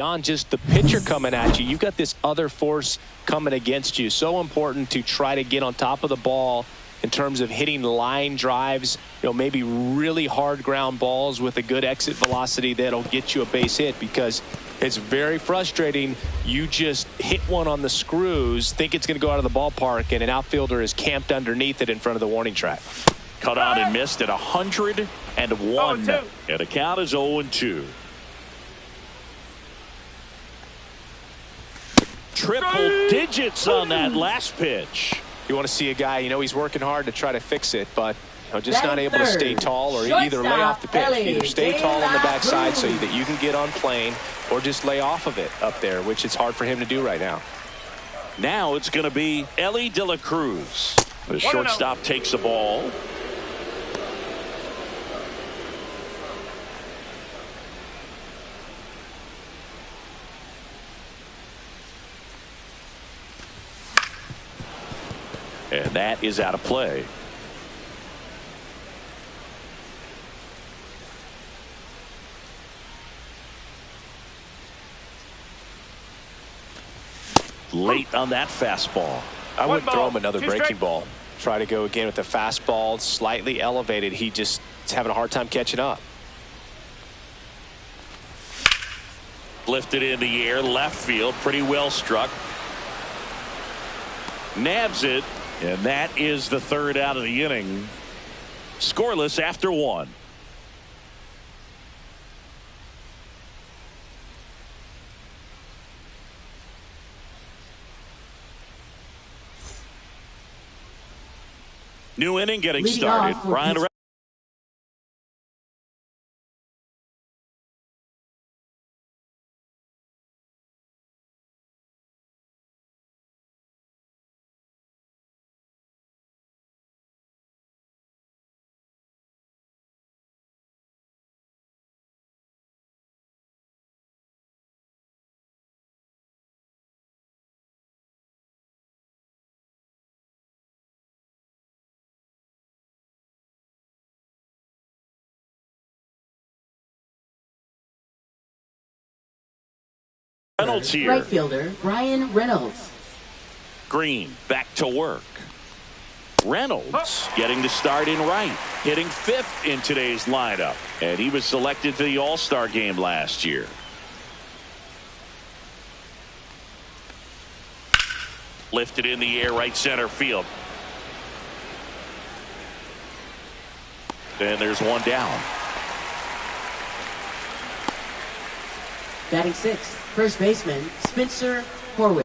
On just the pitcher coming at you, you've got this other force coming against you. So important to try to get on top of the ball in terms of hitting line drives, maybe really hard ground balls with a good exit velocity that'll get you a base hit, because it's very frustrating. You just hit one on the screws, think it's going to go out of the ballpark, and an outfielder is camped underneath it in front of the warning track. Cut out and missed at 101. And the count is 0-2. Triple digits on that last pitch. You want to see a guy, he's working hard to try to fix it, but just not able to stay tall, or either lay off the pitch. Either stay tall on the backside so that you can get on plane, or just lay off of it up there, which it's hard for him to do right now. Now it's going to be Ellie De La Cruz. The shortstop takes the ball. And that is out of play. Late on that fastball. I would throw him another breaking ball. Try to go again with the fastball, slightly elevated. He just is having a hard time catching up. Lifted in the air, left field, pretty well struck. Nabs it. And that is the third out of the inning. Scoreless after one. New inning getting started. Ryan Reynolds here. Right fielder Brian Reynolds. Green back to work. Reynolds getting the start in right, hitting fifth in today's lineup, and he was selected to the All-Star game last year. Lifted in the air, right center field. And there's one down. Batting sixth, first baseman Spencer Horwitz.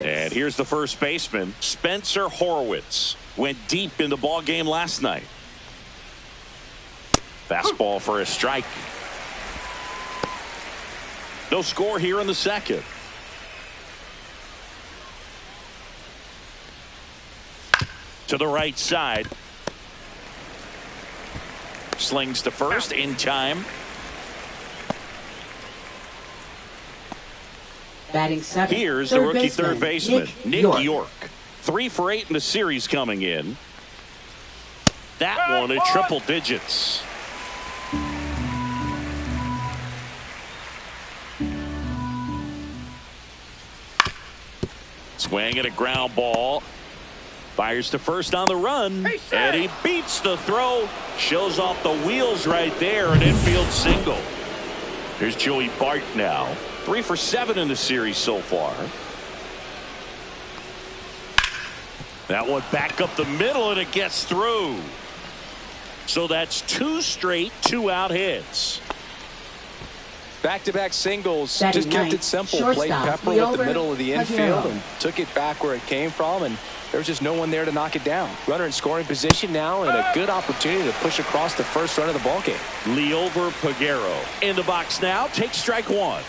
And here's the first baseman, Spencer Horwitz. Went deep in the ball game last night. Fastball for a strike. No score here in the second. To the right side. Slings to first in time. Batting seventh. Here's the rookie third baseman, Nick York. 3 for 8 in the series coming in. That one at triple digits. Swing at a ground ball. Fires to first on the run. And he beats the throw. Shows off the wheels right there. An infield single. Here's Joey Bart now. 3 for 7 in the series so far. That one back up the middle and it gets through. So that's 2 straight 2-out hits. Back-to-back singles. Batting Just kept ninth, it simple. shortstop, Played Pepper Leo with the middle of the infield Pagliaro. and took it back where it came from, and there was just no one there to knock it down. Runner in scoring position now, and a good opportunity to push across the first run of the ballgame. Liover Pagliaro in the box now. Takes strike 1.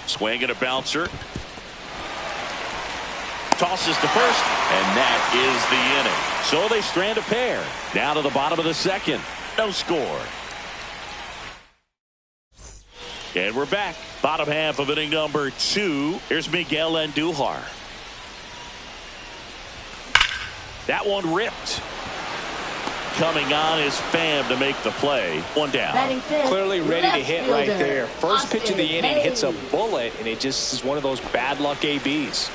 Swing and a bouncer. Tosses to first, and that is the inning. So they strand a pair. Down to the bottom of the second. No score. And we're back. Bottom half of inning number 2. Here's Miguel Andujar. That one ripped. Coming on is Pham to make the play. 1 down. Batting fifth, Clearly ready to left hit right fielder, there. First pitch of the Austin inning hits a Hayes. bullet, and it just is one of those bad luck ABs.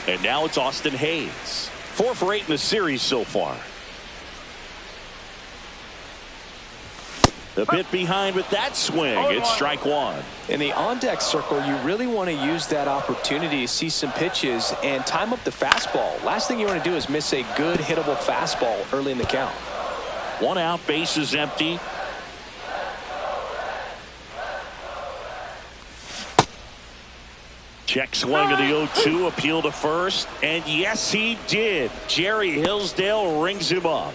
And now it's Austin Hayes. 4 for 8 in the series so far. A bit behind with that swing. It's strike 1. In the on-deck circle, you really want to use that opportunity to see some pitches and time up the fastball. Last thing you want to do is miss a good hittable fastball early in the count. 1 out, base is empty. Check swing of the 0-2, appeal to first, and yes he did. Jerry Hillsdale rings him up.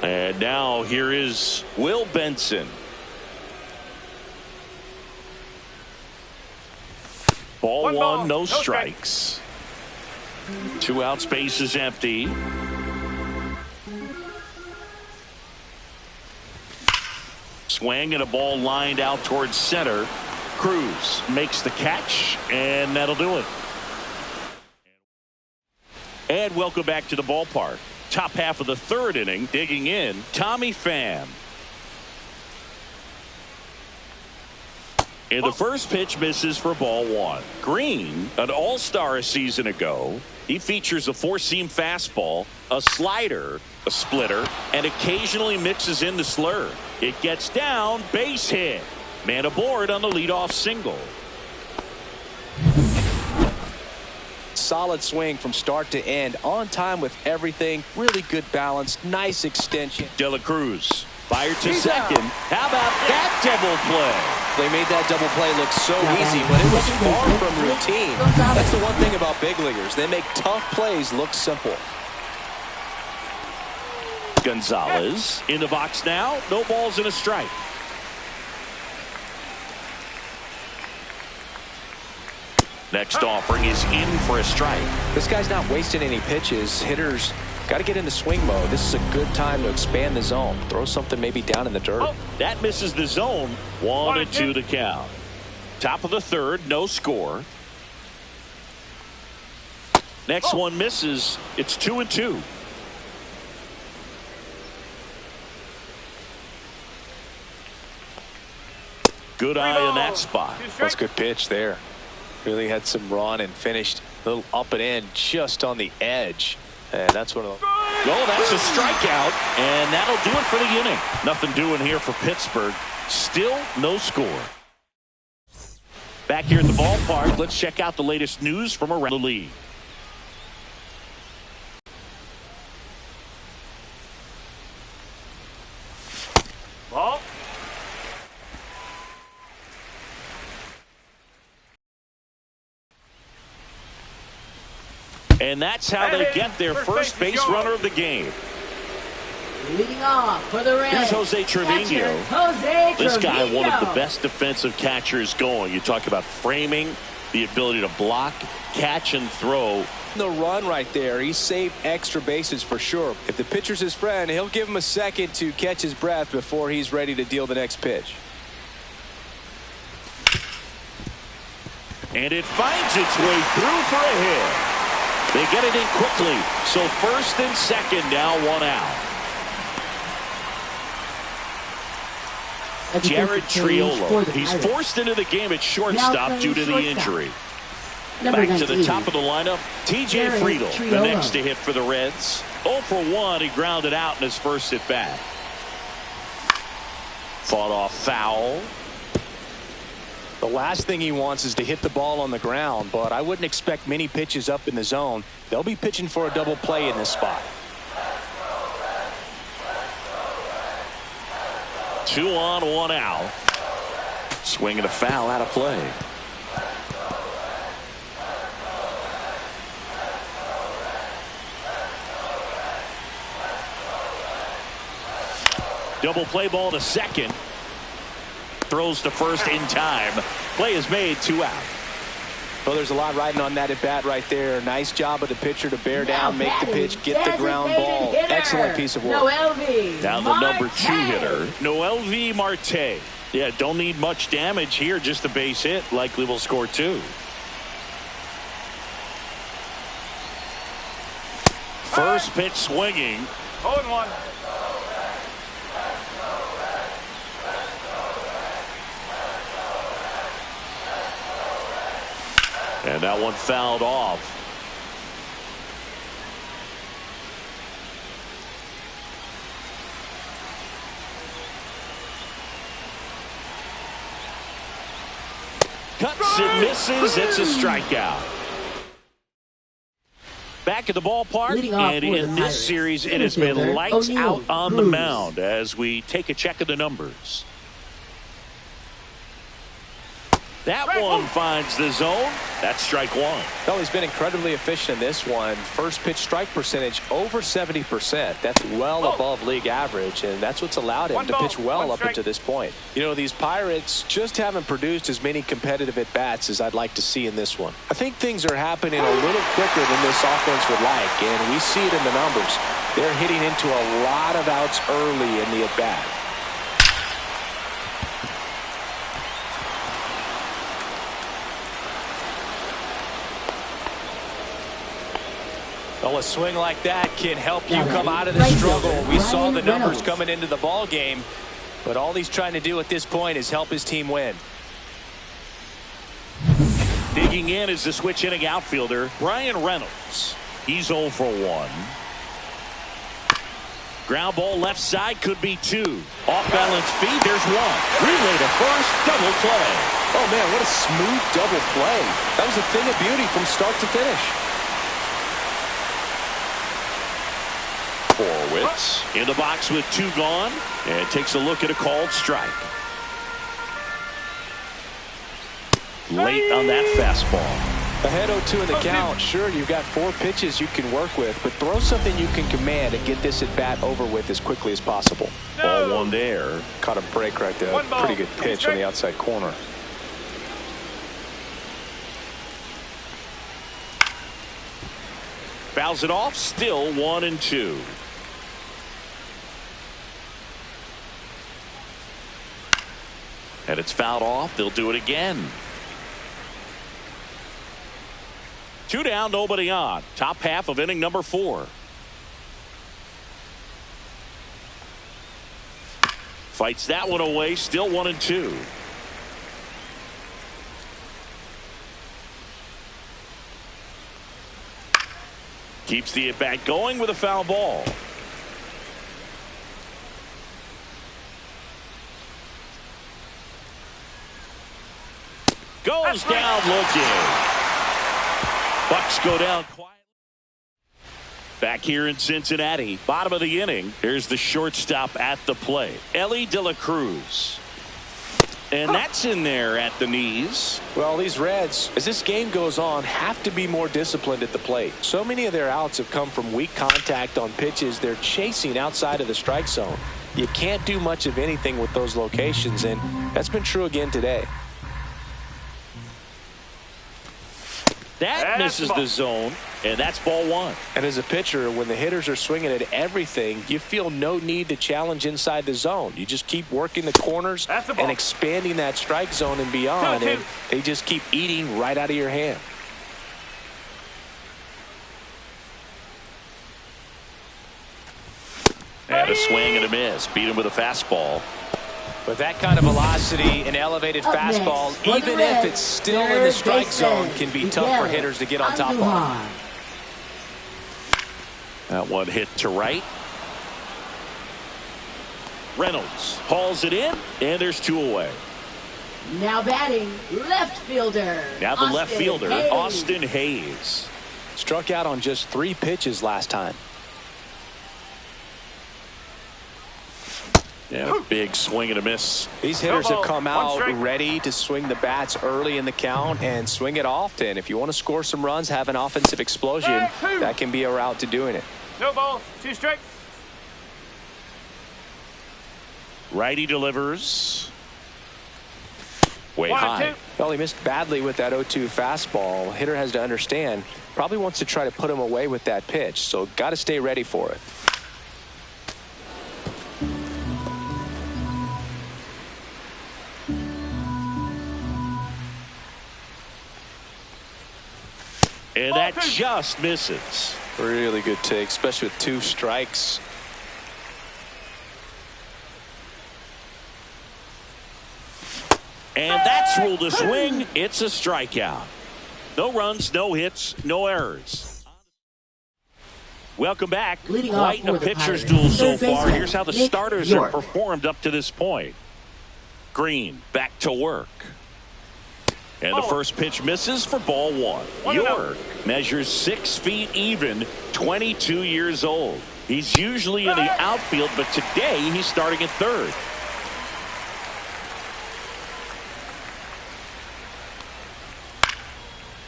And now here is Will Benson. Ball 1, no strikes. 2 outs, base is empty. Swing and a ball lined out towards center. Cruz makes the catch, and that'll do it. And welcome back to the ballpark. Top half of the 3rd inning, digging in, Tommy Pham. And the first pitch misses for ball 1. Green, an all-star a season ago. He features a 4-seam fastball, a slider, a splitter, and occasionally mixes in the slur. It gets down, base hit. Man aboard on the leadoff single. Solid swing from start to end. On time with everything. Really good balance. Nice extension. De La Cruz fired to second. How about that double play? They made that double play look so easy, but it was far from routine. That's the one thing about big leaguers. They make tough plays look simple. Gonzalez in the box now. No balls and a strike. Next offering is in for a strike. This guy's not wasting any pitches. Hitters got to get into swing mode. This is a good time to expand the zone. Throw something maybe down in the dirt. That misses the zone. 1-2 to count. Top of the 3rd, no score. Next one misses. It's 2-2. Good eye in that spot. That's a good pitch there. Really had some run and finished a little up and in just on the edge. And that's one of the... Oh, that's a strikeout. And that'll do it for the inning. Nothing doing here for Pittsburgh. Still no score. Back here at the ballpark, let's check out the latest news from around the league. Ball. And that's how they get their first base runner of the game. Leading off for the Reds. Here's Jose Trevino. Jose This guy, Trevino. one of the best defensive catchers going. You talk about framing, the ability to block, catch, and throw. The run right there. He saved extra bases for sure. If the pitcher's his friend, he'll give him a second to catch his breath before he's ready to deal the next pitch. And it finds its way through for a hit. They get it in quickly. So first and second, now one out. Jared Triolo. He's forced into the game at shortstop due to the injury. Back to the top of the lineup, TJ Friedel, the next to hit for the Reds. 0 for 1, he grounded out in his first at bat. Fought off foul. The last thing he wants is to hit the ball on the ground, but I wouldn't expect many pitches up in the zone. They'll be pitching for a double play in this spot. 2 on, 1 out. Swing and a foul out of play. Double play ball to second. Throws to first in time. Play is made, 2 out. Well, there's a lot riding on that at bat right there. Nice job of the pitcher to bear down, make the pitch, get the ground ball. Excellent piece of work. Now the number 2 hitter, Noelvi Marte. Yeah, don't need much damage here, just a base hit. Likely will score 2. First pitch swinging. 0-1. And that one fouled off. Cuts and misses. It's a strikeout. Back at the ballpark, and in this series, it has been lights out on the mound as we take a check of the numbers. That one finds the zone. That's strike 1. Well, he's been incredibly efficient in this one. First pitch strike percentage over 70%. That's well above league average, and that's what's allowed him to pitch well up until this point. You know, these Pirates just haven't produced as many competitive at-bats as I'd like to see in this one. I think things are happening a little quicker than this offense would like, and we see it in the numbers. They're hitting into a lot of outs early in the at-bat. Well, a swing like that can help you come out of the struggle. We saw the numbers coming into the ball game, but all he's trying to do at this point is help his team win. Digging in is the switch hitting outfielder, Brian Reynolds. He's 0 for 1. Ground ball left side, could be 2. Off balance feed, there's 1. Relay to first, double play. Oh man, what a smooth double play. That was a thing of beauty from start to finish. Horwitz in the box with 2 gone, and takes a look at a called strike. Late on that fastball. Ahead 0-2 in the count. Sure, you've got 4 pitches you can work with, but throw something you can command and get this at bat over with as quickly as possible. Ball 1 there. Caught a break right there. Pretty good pitch on the outside corner. Fouls it off, still 1-2. And it's fouled off. They'll do it again. 2 down, nobody on. Top half of inning number 4. Fights that one away, still 1-2. Keeps the at-bat going with a foul ball. Goes down looking. Bucks go down quietly. Back here in Cincinnati, bottom of the inning. Here's the shortstop at the plate, Ellie De La Cruz. And that's in there at the knees. Well, these Reds, as this game goes on, have to be more disciplined at the plate. So many of their outs have come from weak contact on pitches they're chasing outside of the strike zone. You can't do much of anything with those locations, and that's been true again today. That misses the zone, and that's ball one. And as a pitcher, when the hitters are swinging at everything, you feel no need to challenge inside the zone. You just keep working the corners and expanding that strike zone and beyond, and they just keep eating right out of your hand. And a swing and a miss. Beat him with a fastball. With that kind of velocity, an elevated fastball, even if it's still in the strike zone, can be tough for hitters to get on top of. That one hit to right. Reynolds hauls it in, and there's two away. Now batting, left fielder. Now the left fielder, Hayes. Austin Hayes. Struck out on just 3 pitches last time. Yeah, a big swing and a miss. These hitters have come out ready to swing the bats early in the count and swing it often. If you want to score some runs, have an offensive explosion, that can be a route to doing it. No balls, 2 strikes. Righty delivers. Way 1 high. 2. Well, he missed badly with that 0-2 fastball. Hitter has to understand, probably wants to try to put him away with that pitch, so got to stay ready for it. And that just misses. Really good take, especially with 2 strikes. And that's ruled a swing. It's a strikeout. No runs, no hits, no errors. Welcome back. Quite a pitcher's duel so far. Here's how the starters have performed up to this point. Green back to work. And the first pitch misses for ball 1. York measures 6 feet even, 22 years old. He's usually in the outfield, but today he's starting at third.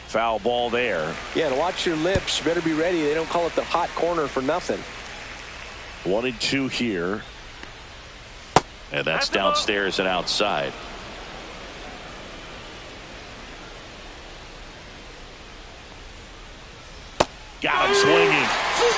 Foul ball there. Yeah, and watch your lips. You better be ready. They don't call it the hot corner for nothing. 1-2 here. And that's downstairs and outside. Got him swinging.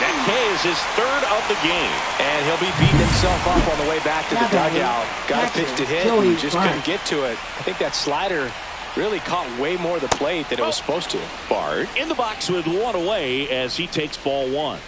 That K is his 3rd of the game. And he'll be beating himself up on the way back to the dugout. Got a pitch to hit and just couldn't get to it. I think that slider really caught way more of the plate than it was supposed to. Bard in the box with 1 away as he takes ball 1.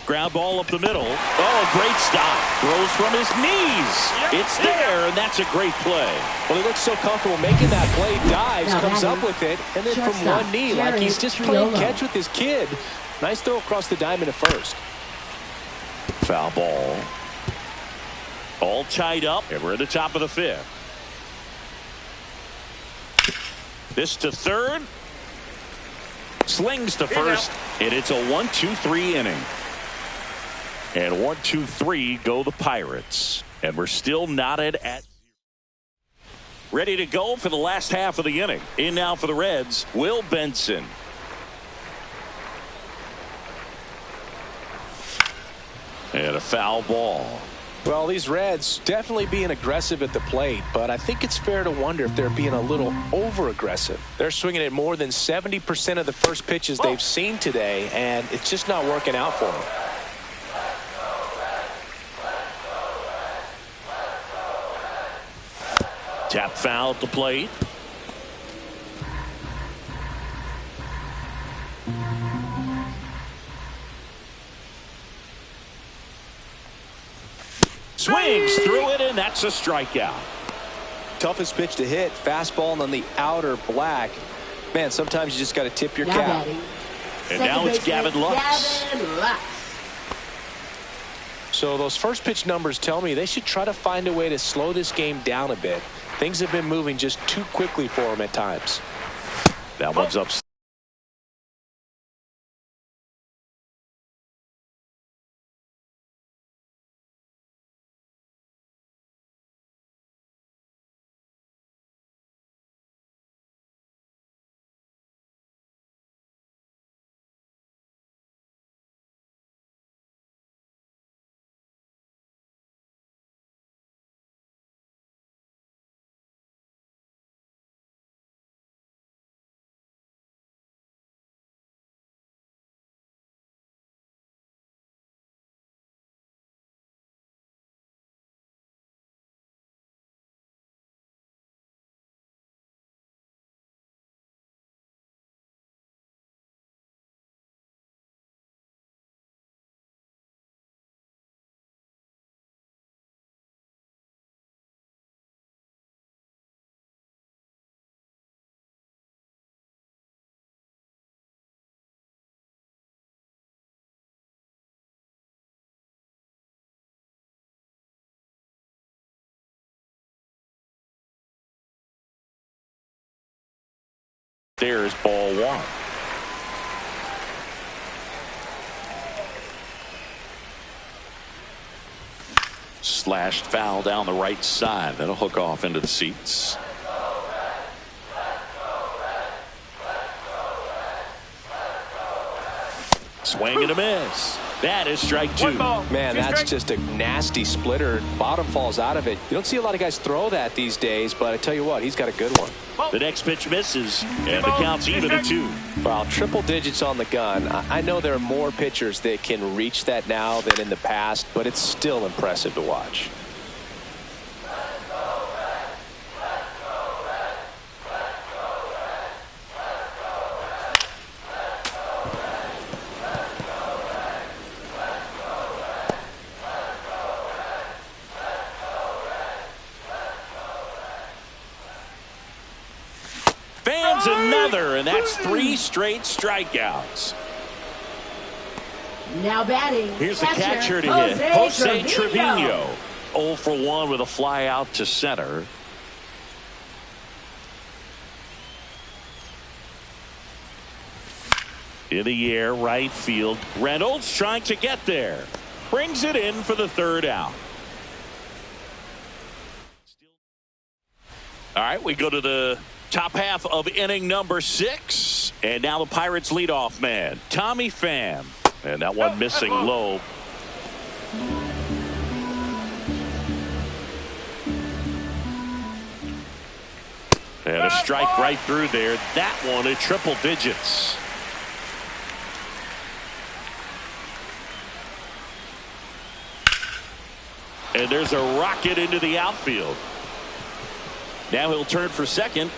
Ground ball up the middle. Oh, a great stop. Throws from his knees. It's there, and that's a great play. Well, he looks so comfortable making that play. Dives, comes up with it, and then from one knee, like he's just playing catch with his kid. Nice throw across the diamond at first. Foul ball. All tied up, and we're at the top of the 5th. This to third. Slings to first, and it's a 1-2-3 inning. And 1-2-3 go the Pirates. And we're still knotted at 0. Ready to go for the last half of the inning. In now for the Reds, Will Benson. And a foul ball. Well, these Reds definitely being aggressive at the plate, but I think it's fair to wonder if they're being a little over-aggressive. They're swinging at more than 70% of the first pitches they've seen today, and it's just not working out for them. Tap foul at the plate. Swings through it, and that's a strikeout. Toughest pitch to hit, fastball on the outer black. Man, sometimes you just got to tip your cap. And now it's Gavin Lux. So those first pitch numbers tell me they should try to find a way to slow this game down a bit. Things have been moving just too quickly for them at times. That one's up. There's ball one. Slashed foul down the right side. That'll hook off into the seats. Swing and a miss. That is strike two. Man, that's just a nasty splitter. Bottom falls out of it. You don't see a lot of guys throw that these days, but I tell you what, he's got a good one. The next pitch misses, and the count's even at 2. Wow, triple digits on the gun. I know there are more pitchers that can reach that now than in the past, but it's still impressive to watch. Another, and that's 3 straight strikeouts. Now batting. Here's the catcher to hit. Jose Trevino. 0 for 1 with a fly out to center. In the air, right field. Reynolds trying to get there. Brings it in for the 3rd out. All right, we go to the top half of inning number 6. And now the Pirates leadoff man, Tommy Pham. And that one missing low. And a strike right through there. That one at triple digits. And there's a rocket into the outfield. Now he'll turn for second.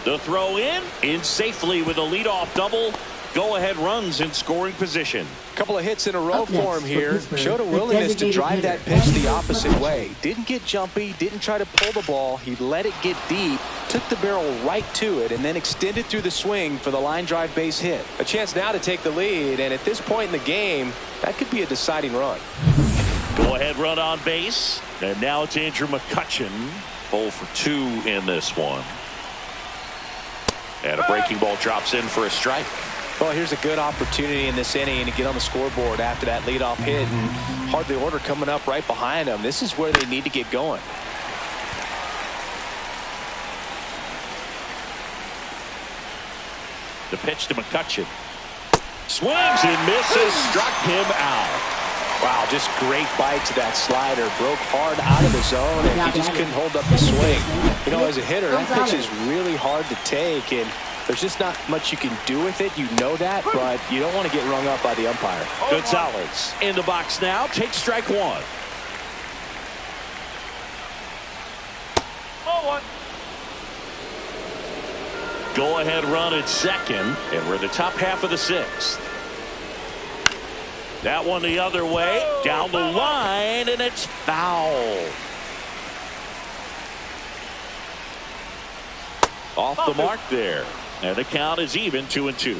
The throw in safely with a leadoff double. Go-ahead runs in scoring position. A couple of hits in a row for him here. Showed a willingness to drive that pitch the opposite way. Didn't get jumpy, didn't try to pull the ball. He let it get deep, took the barrel right to it, and then extended through the swing for the line drive base hit. A chance now to take the lead, and at this point in the game, that could be a deciding run. Go-ahead run on base. And now it's Andrew McCutchen. 0 for 2 in this one. And a breaking ball drops in for a strike. Well, here's a good opportunity in this inning to get on the scoreboard after that leadoff hit, and hardly order coming up right behind them. This is where they need to get going. The pitch to McCutchen. Swings and misses. Struck him out. Wow, just great bite to that slider. Broke hard out of the zone, and he just couldn't hold up the swing. You know, as a hitter, that pitch is really hard to take, and there's just not much you can do with it. You know that, but you don't want to get rung up by the umpire. Gonzalez in the box now. Takes strike 1. Go-ahead run at second, and we're in the top half of the 6th. That one the other way, down the line, and it's foul. Off the mark there. And the count is even 2-2.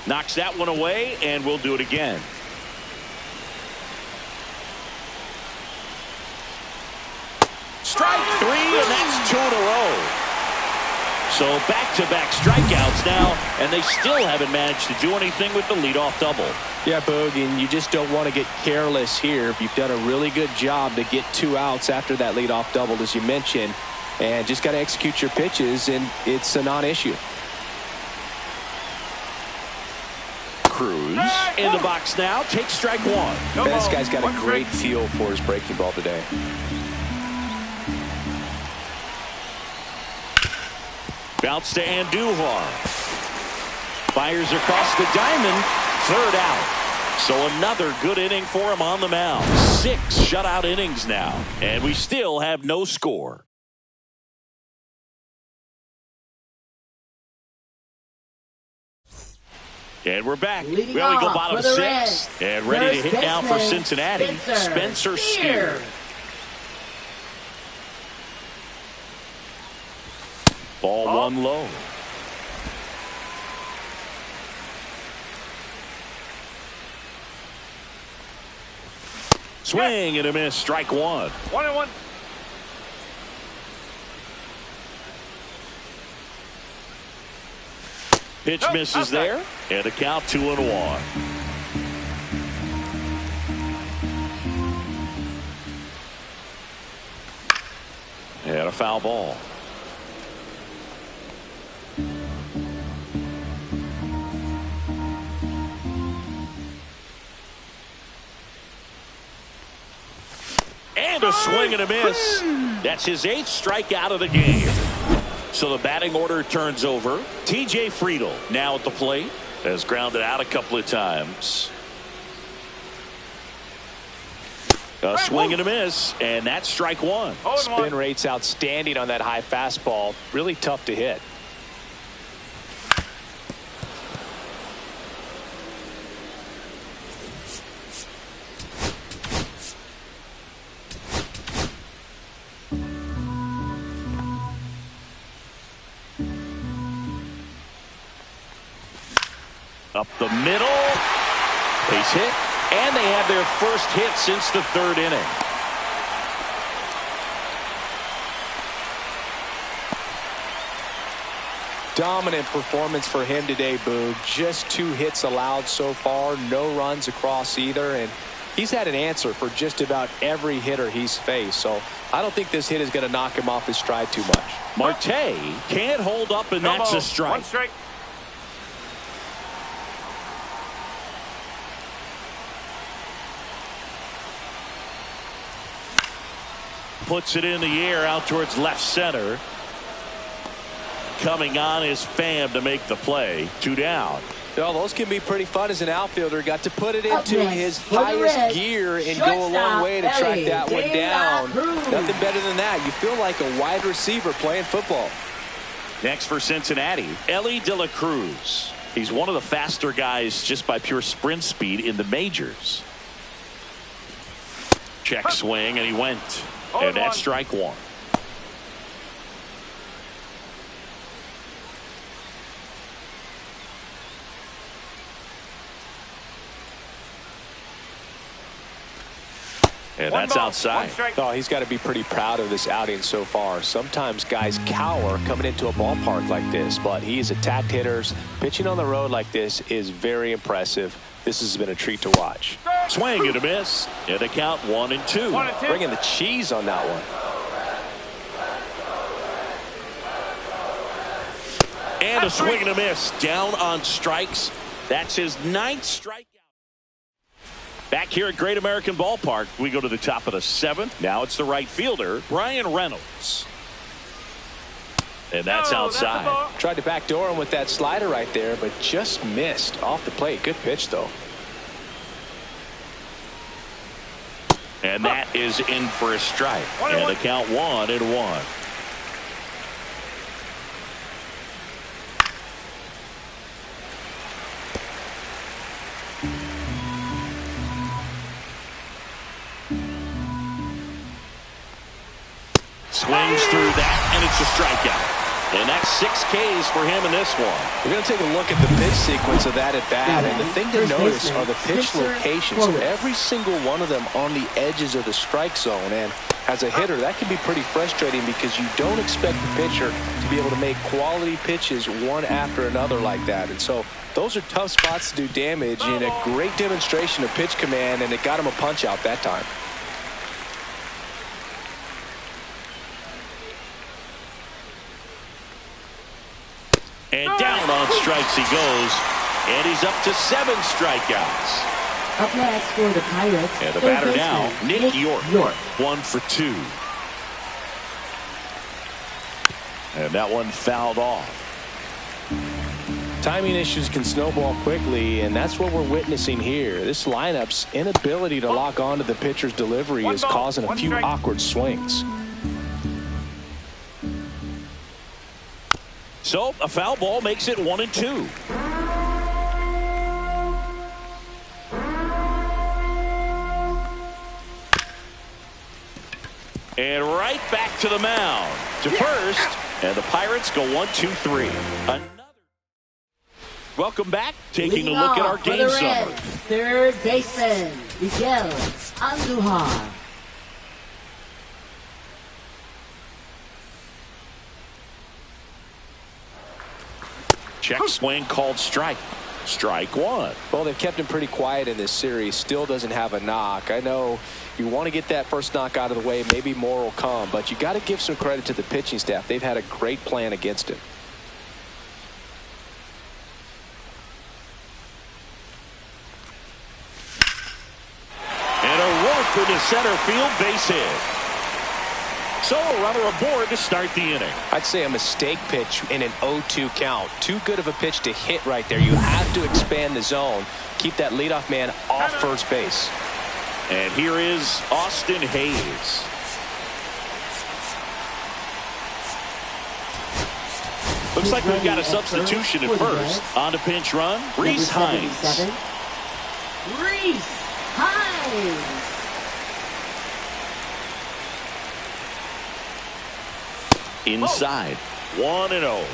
Knocks that one away, and we'll do it again. Strike 3, and that's 2 in a row. So back-to-back strikeouts now, and they still haven't managed to do anything with the leadoff double. Yeah, Boog, and you just don't want to get careless here. You've done a really good job to get 2 outs after that leadoff double, as you mentioned, and just got to execute your pitches, and it's a non-issue. Cruz in the box now, takes strike 1. Man, this guy's got a great feel for his breaking ball today. Bounce to Andujar. Fires across the diamond. 3rd out. So another good inning for him on the mound. 6 shutout innings now. And we still have no score. And we're back. Well, we go bottom 6th. And ready to hit now for Cincinnati. Spencer Steer. Ball 1 low. Swing and a miss. Strike 1. 1-1. Pitch misses there, and the count 2-1. And a foul ball. And a swing and a miss. That's his 8th strikeout of the game. So the batting order turns over. TJ Friedl now at the plate. Has grounded out a couple of times. A swing and a miss, and that's strike one. Spin rate's outstanding on that high fastball. Really tough to hit. Up the middle. Base hit. And they have their first hit since the 3rd inning. Dominant performance for him today, Boog. Just 2 hits allowed so far. No runs across either. And he's had an answer for just about every hitter he's faced. So I don't think this hit is going to knock him off his stride too much. Marte can't hold up, and that's a strike. 1 strike. Puts it in the air out towards left center. Coming on is Pham to make the play. 2 down. Well, those can be pretty fun as an outfielder. Got to put it into his highest gear and go a long way to track that one down. Nothing better than that. You feel like a wide receiver playing football. Next for Cincinnati, Elly De La Cruz. He's one of the faster guys just by pure sprint speed in the majors. Check swing, and he went. And that's strike one. And that's outside. Oh, he's got to be pretty proud of this outing so far. Sometimes guys cower coming into a ballpark like this, but he's attacked hitters. Pitching on the road like this is very impressive. This has been a treat to watch. Swing and a miss. And the count 1-2. Bringing the cheese on that one. And a swing and a miss. Down on strikes. That's his 9th strikeout. Back here at Great American Ballpark, we go to the top of the 7th. Now it's the right fielder, Brian Reynolds. And that's outside. Tried to backdoor him with that slider right there, but just missed off the plate. Good pitch, though. And that is in for a strike. And the count 1-1. Swings through that, and it's a strikeout. And that's 6 Ks for him in this one. We're going to take a look at the pitch sequence of that at bat. And the thing to notice are the pitch locations. Every single one of them on the edges of the strike zone. And as a hitter, that can be pretty frustrating because you don't expect the pitcher to be able to make quality pitches one after another like that. And so those are tough spots to do damage, and a great demonstration of pitch command, and it got him a punch out that time. And down on strikes he goes. And he's up to 7 strikeouts. Up next for the Pirates. And the batter now, Nick York. 1 for 2. And that one fouled off. Timing issues can snowball quickly, and that's what we're witnessing here. This lineup's inability to lock onto the pitcher's delivery is causing a few awkward swings. So a foul ball makes it 1-2. And right back to the mound. To first. And the Pirates go 1-2-3. Another. Welcome back. Taking a look at our game summary. Third baseman, Miguel Andujar. Check swing called strike. Strike one. Well, they've kept him pretty quiet in this series. Still doesn't have a knock. I know you want to get that first knock out of the way. Maybe more will come. But you got to give some credit to the pitching staff. They've had a great plan against him. And a rope into center field, base hit. So a runner aboard to start the inning. I'd say a mistake pitch in an 0-2 count. Too good of a pitch to hit right there. You have to expand the zone. Keep that leadoff man off first base. And here is Austin Hayes. Looks like we've got a substitution at first. On to pinch run, Reese Hines. Reese Hines. Inside, 1-0.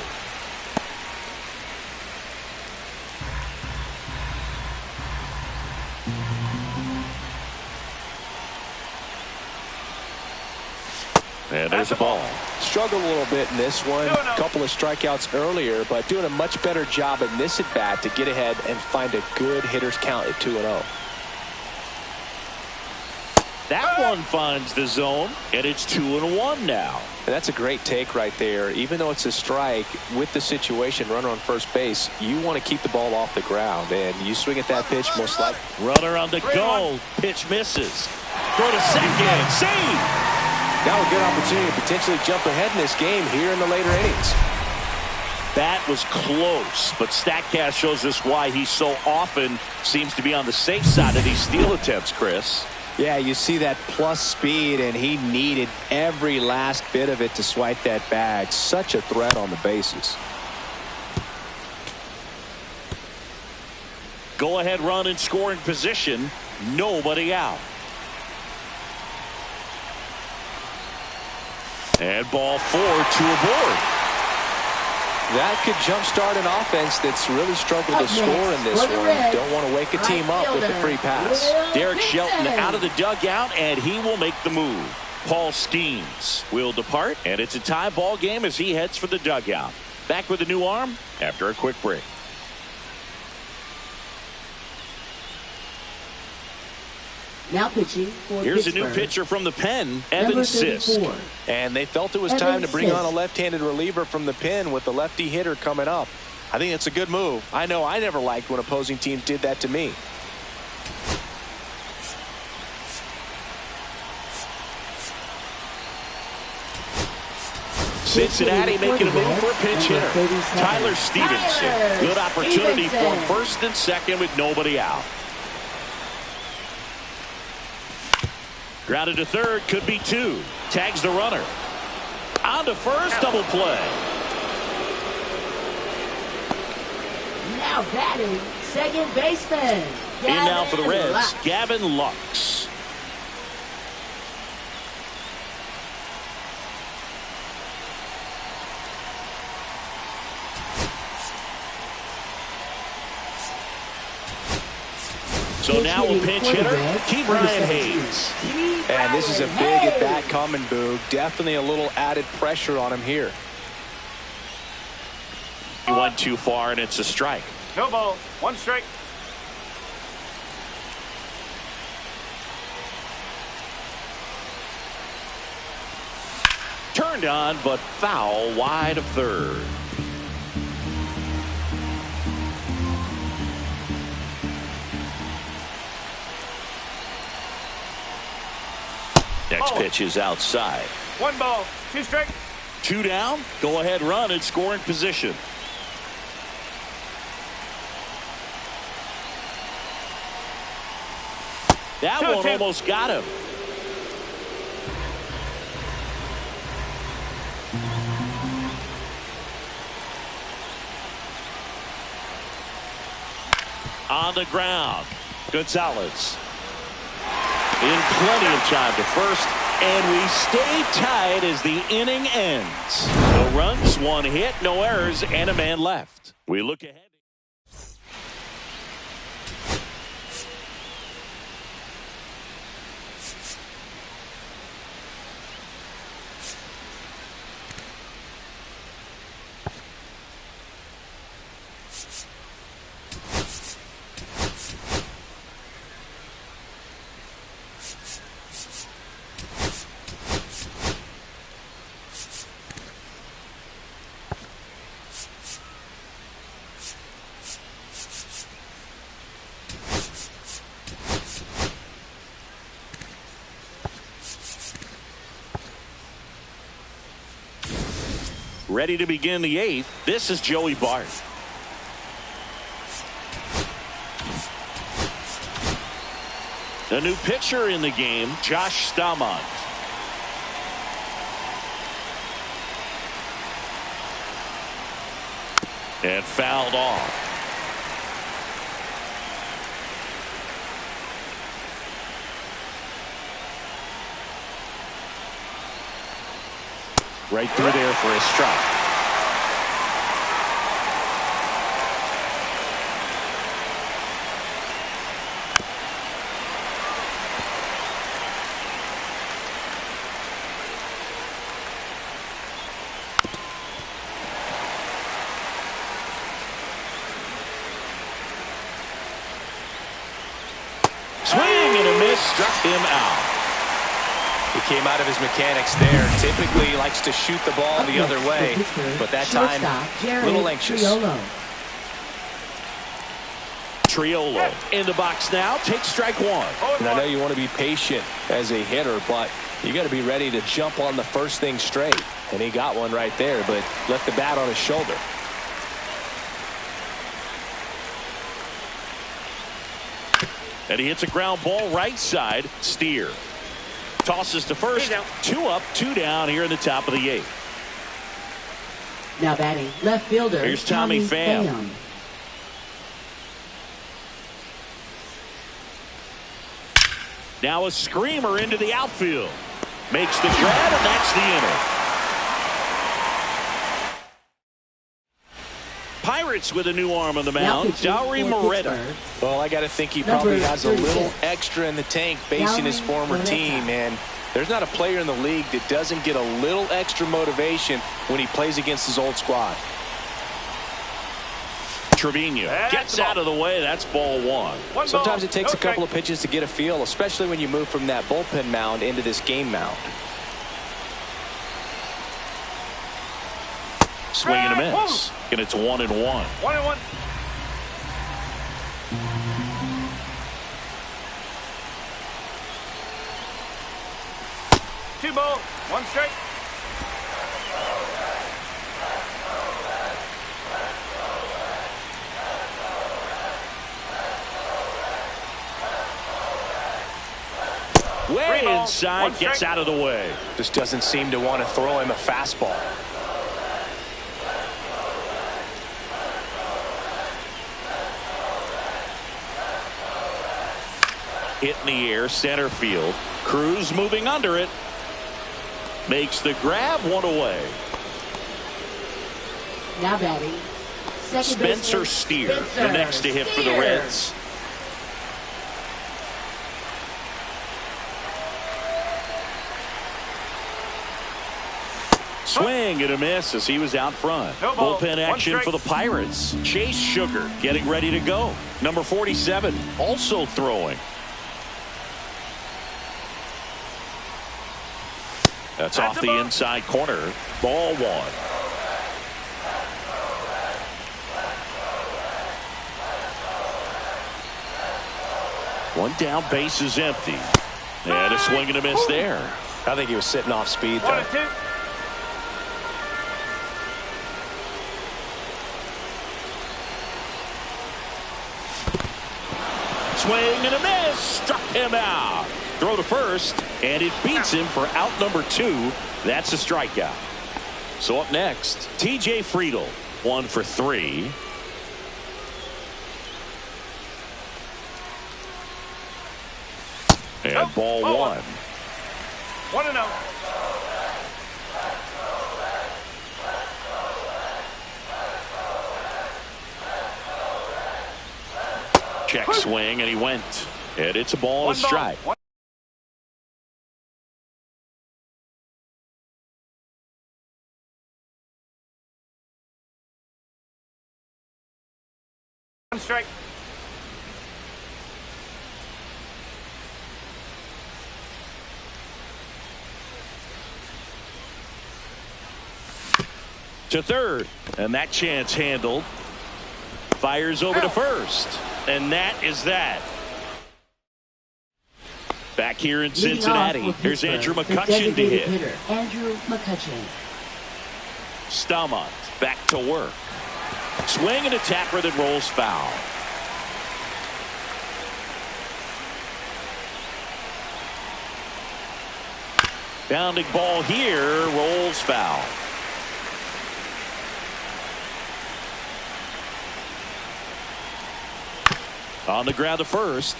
And there's a ball. Struggled a little bit in this one. A couple of strikeouts earlier, but doing a much better job in this at bat to get ahead and find a good hitter's count at 2-0. That one finds the zone, and it's 2-1 now. And that's a great take right there. Even though it's a strike, with the situation, runner on first base, you want to keep the ball off the ground. And you swing at that pitch, most likely. Runner on the go. Pitch misses. Throw to second. Save. Now a good opportunity to potentially jump ahead in this game here in the later innings. That was close, but StatCast shows us why he so often seems to be on the safe side of these steal attempts, Chris. Yeah, you see that plus speed, and he needed every last bit of it to swipe that bag. Such a threat on the bases. Go ahead run in scoring position. Nobody out. And ball 4, 2 aboard. That could jumpstart an offense that's really struggled to score in this one. Don't want to wake a team up with the free pass. Derek Shelton out of the dugout, and he will make the move. Paul Skeens will depart, and it's a tie ball game as he heads for the dugout. Back with a new arm after a quick break. Now pitching for Here's Pittsburgh. a new pitcher from the pen, Evan Sisk. And they felt it was time to bring on a left-handed reliever from the pen with the lefty hitter coming up. I think it's a good move. I know I never liked when opposing teams did that to me. Cincinnati making a move for a pinch hitter. Tyler Stevenson. Good opportunity for first and second with nobody out. Grounded to third, could be 2. Tags the runner. On to first, double play. Now batting, second baseman. In now for the Reds, Gavin Lux. So now a pinch hitter, Ke'Bryan Hayes. And this is a big at-bat coming, Boog. Definitely a little added pressure on him here. He went too far, and it's a strike. No ball. 1 strike. Turned on, but foul wide of third. Next pitch is outside. 1 ball. 2 strike. 2 down. Go ahead run in scoring position. That one almost got him. On the ground, Gonzalez. In plenty of time to first, and we stay tied as the inning ends. No runs, 1 hit, no errors, and a man left. We look ahead. Ready to begin the 8th. This is Joey Bart. A new pitcher in the game, Josh Staumont. And fouled off. Right through there for a strike. Swing and a miss, struck him out. He came out of his mechanics there. Typically he likes to shoot the ball the other way, but that time a little anxious. Triolo in the box now. Takes strike one. And I know you want to be patient as a hitter, but you got to be ready to jump on the first thing straight. And he got one right there, but left the bat on his shoulder. And he hits a ground ball right side. Steer tosses to first. 2 up, 2 down here in the top of the 8th. Now batting left fielder. Here's Tommy Pham. Now a screamer into the outfield. Makes the grab, and that's the inning. Pirates with a new arm on the mound. Dauri Moreta. Well, I got to think he probably has a little extra in the tank facing his former team. And there's not a player in the league that doesn't get a little extra motivation when he plays against his old squad. Trevino gets out of the way. That's ball one. Sometimes it takes a couple of pitches to get a feel, especially when you move from that bullpen mound into this game mound. Swing and a miss. And it's 1-1. 1-1. Two ball, 1 strike. Way inside, gets out of the way. Just doesn't seem to want to throw him a fastball. Hit in the air, center field. Cruz moving under it. Makes the grab, 1 away. Now batting Spencer Steer, the next to hit for the Reds. Swing and a miss as he was out front. Bullpen action for the Pirates. Chase Sugar getting ready to go. Number 47 also throwing. That's off the inside corner. Ball one. One down, base is empty. And a swing and a miss there. I think he was sitting off speed there. 1-2. Swing and a miss. Struck him out. Throw to first, and it beats him for out number 2. That's a strikeout. So up next, T.J. Friedl, 1 for 3. And ball one. 1-0. Check swing, and he went. And it's a ball and a strike. One strike. To third, and that chance handled. Fires over to first, and that is that. Back here in Cincinnati, here's Andrew McCutchen to hit. Andrew McCutchen. Stamont back to work. Swing and a tapper that rolls foul. Bounding ball here, rolls foul. On the ground to first.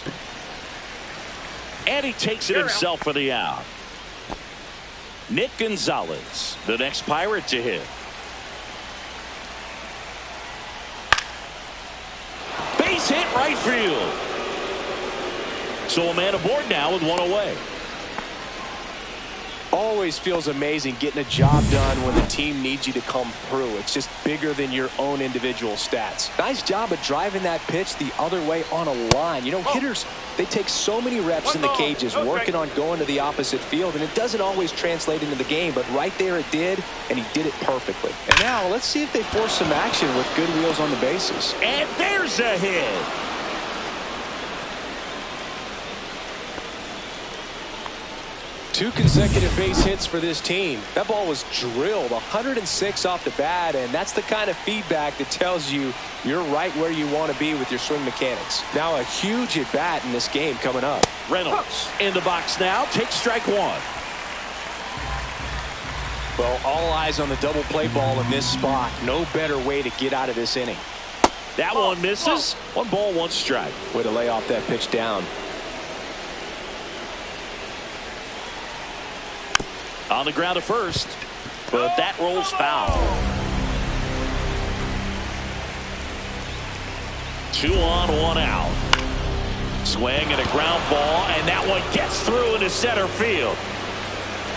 And he takes it himself for the out. Nick Gonzalez, the next Pirate to hit. Base hit right field. So a man aboard now with one away. Always feels amazing getting a job done when the team needs you to come through. It's just bigger than your own individual stats. Nice job of driving that pitch the other way on a line. You know, hitters, they take so many reps in the cages working on going to the opposite field, and it doesn't always translate into the game, but right there it did, and he did it perfectly. And now let's see if they force some action with good wheels on the bases. And there's a hit. Two consecutive base hits for this team. That ball was drilled 106 off the bat, and that's the kind of feedback that tells you you're right where you want to be with your swing mechanics. Now a huge at bat in this game coming up. Reynolds in the box now, takes strike one. Well, all eyes on the double play ball in this spot. No better way to get out of this inning. That one misses. 1 ball, 1 strike. Way to lay off that pitch down. On the ground to first, but that rolls foul. 2 on, 1 out. Swing and a ground ball, and that one gets through into center field.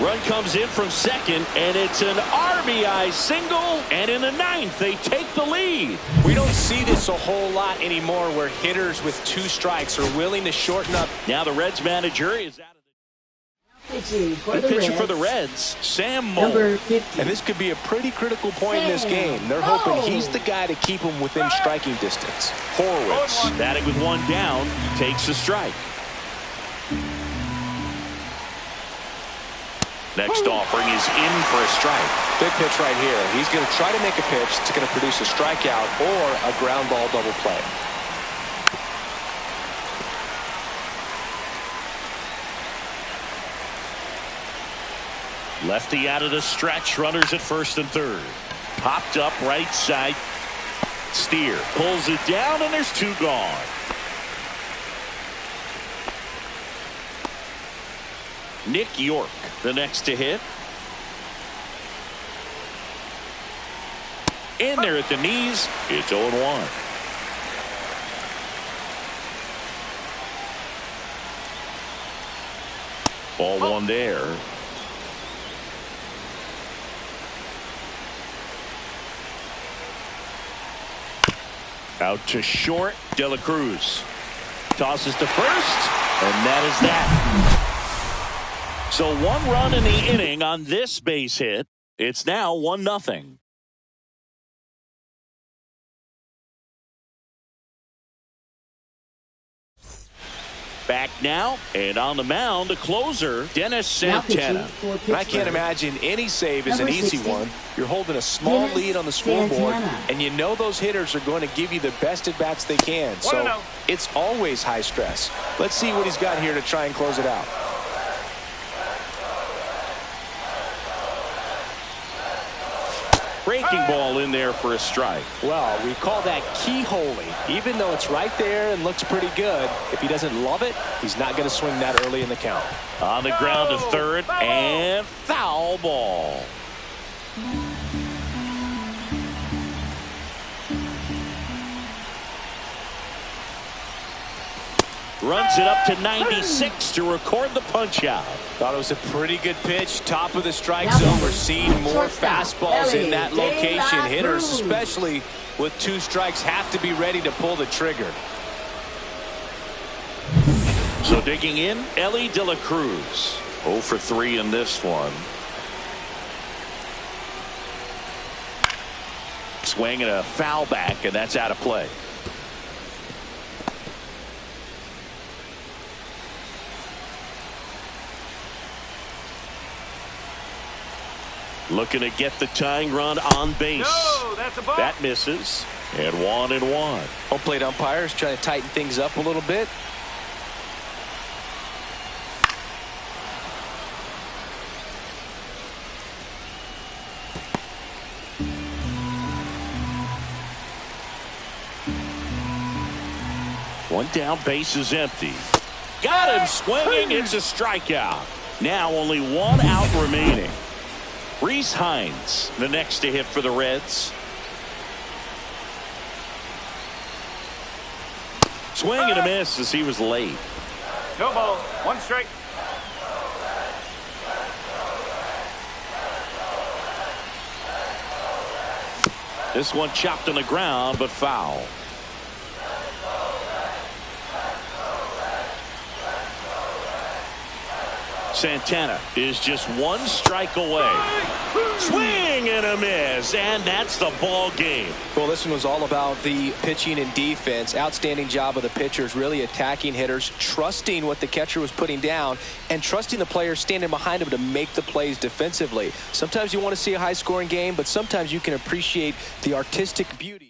Run comes in from second, and it's an RBI single, and in the 9th, they take the lead. We don't see this a whole lot anymore where hitters with 2 strikes are willing to shorten up. Now the Reds manager is out of Pitching for the pitcher Reds. for the Reds, Sam Moll. Number 50. And this could be a pretty critical point in this game. They're hoping he's the guy to keep them within striking distance. Horowitz batting with 1 down, takes a strike. Next offering is in for a strike. Big pitch right here. He's going to try to make a pitch that's going to produce a strikeout or a ground ball double play. Lefty out of the stretch, runners at first and third. Popped up right side. Steer pulls it down, and there's 2 gone. Nick York, the next to hit. In there at the knees. It's 0-1. Ball 1 there. Out to short, De La Cruz. Tosses to first, and that is that. So 1 run in the inning on this base hit. It's now 1-0. Back now, and on the mound, the closer, Dennis Santana. I can't imagine any save is an easy one. You're holding a small lead on the scoreboard, and you know those hitters are going to give you the best at-bats they can. So it's always high stress. Let's see what he's got here to try and close it out. Breaking ball in there for a strike. Well, we call that keyholing. Even though it's right there and looks pretty good, if he doesn't love it, he's not going to swing that early in the count. On the ground to third, and foul ball. Runs it up to 96 to record the punch out. Thought it was a pretty good pitch. Top of the strike zone. We're seeing more fastballs in that location. Hitters, especially with 2 strikes, have to be ready to pull the trigger. So digging in, Ellie De La Cruz. 0 for 3 in this one. Swing and a foul back, and that's out of play. Looking to get the tying run on base. No, that's a ball. That misses. And 1-1. Home plate umpires trying to tighten things up a little bit. One down, base is empty. Got him swinging. It's a strikeout. Now only one out remaining. Rhys Hines, the next to hit for the Reds. Swing and a miss as he was late. No ball. One strike. This one chopped on the ground, but foul. Santana is just one strike away. Swing and a miss, and that's the ball game. Well, this one was all about the pitching and defense. Outstanding job of the pitchers, really attacking hitters, trusting what the catcher was putting down, and trusting the players standing behind him to make the plays defensively. Sometimes you want to see a high-scoring game, but sometimes you can appreciate the artistic beauty.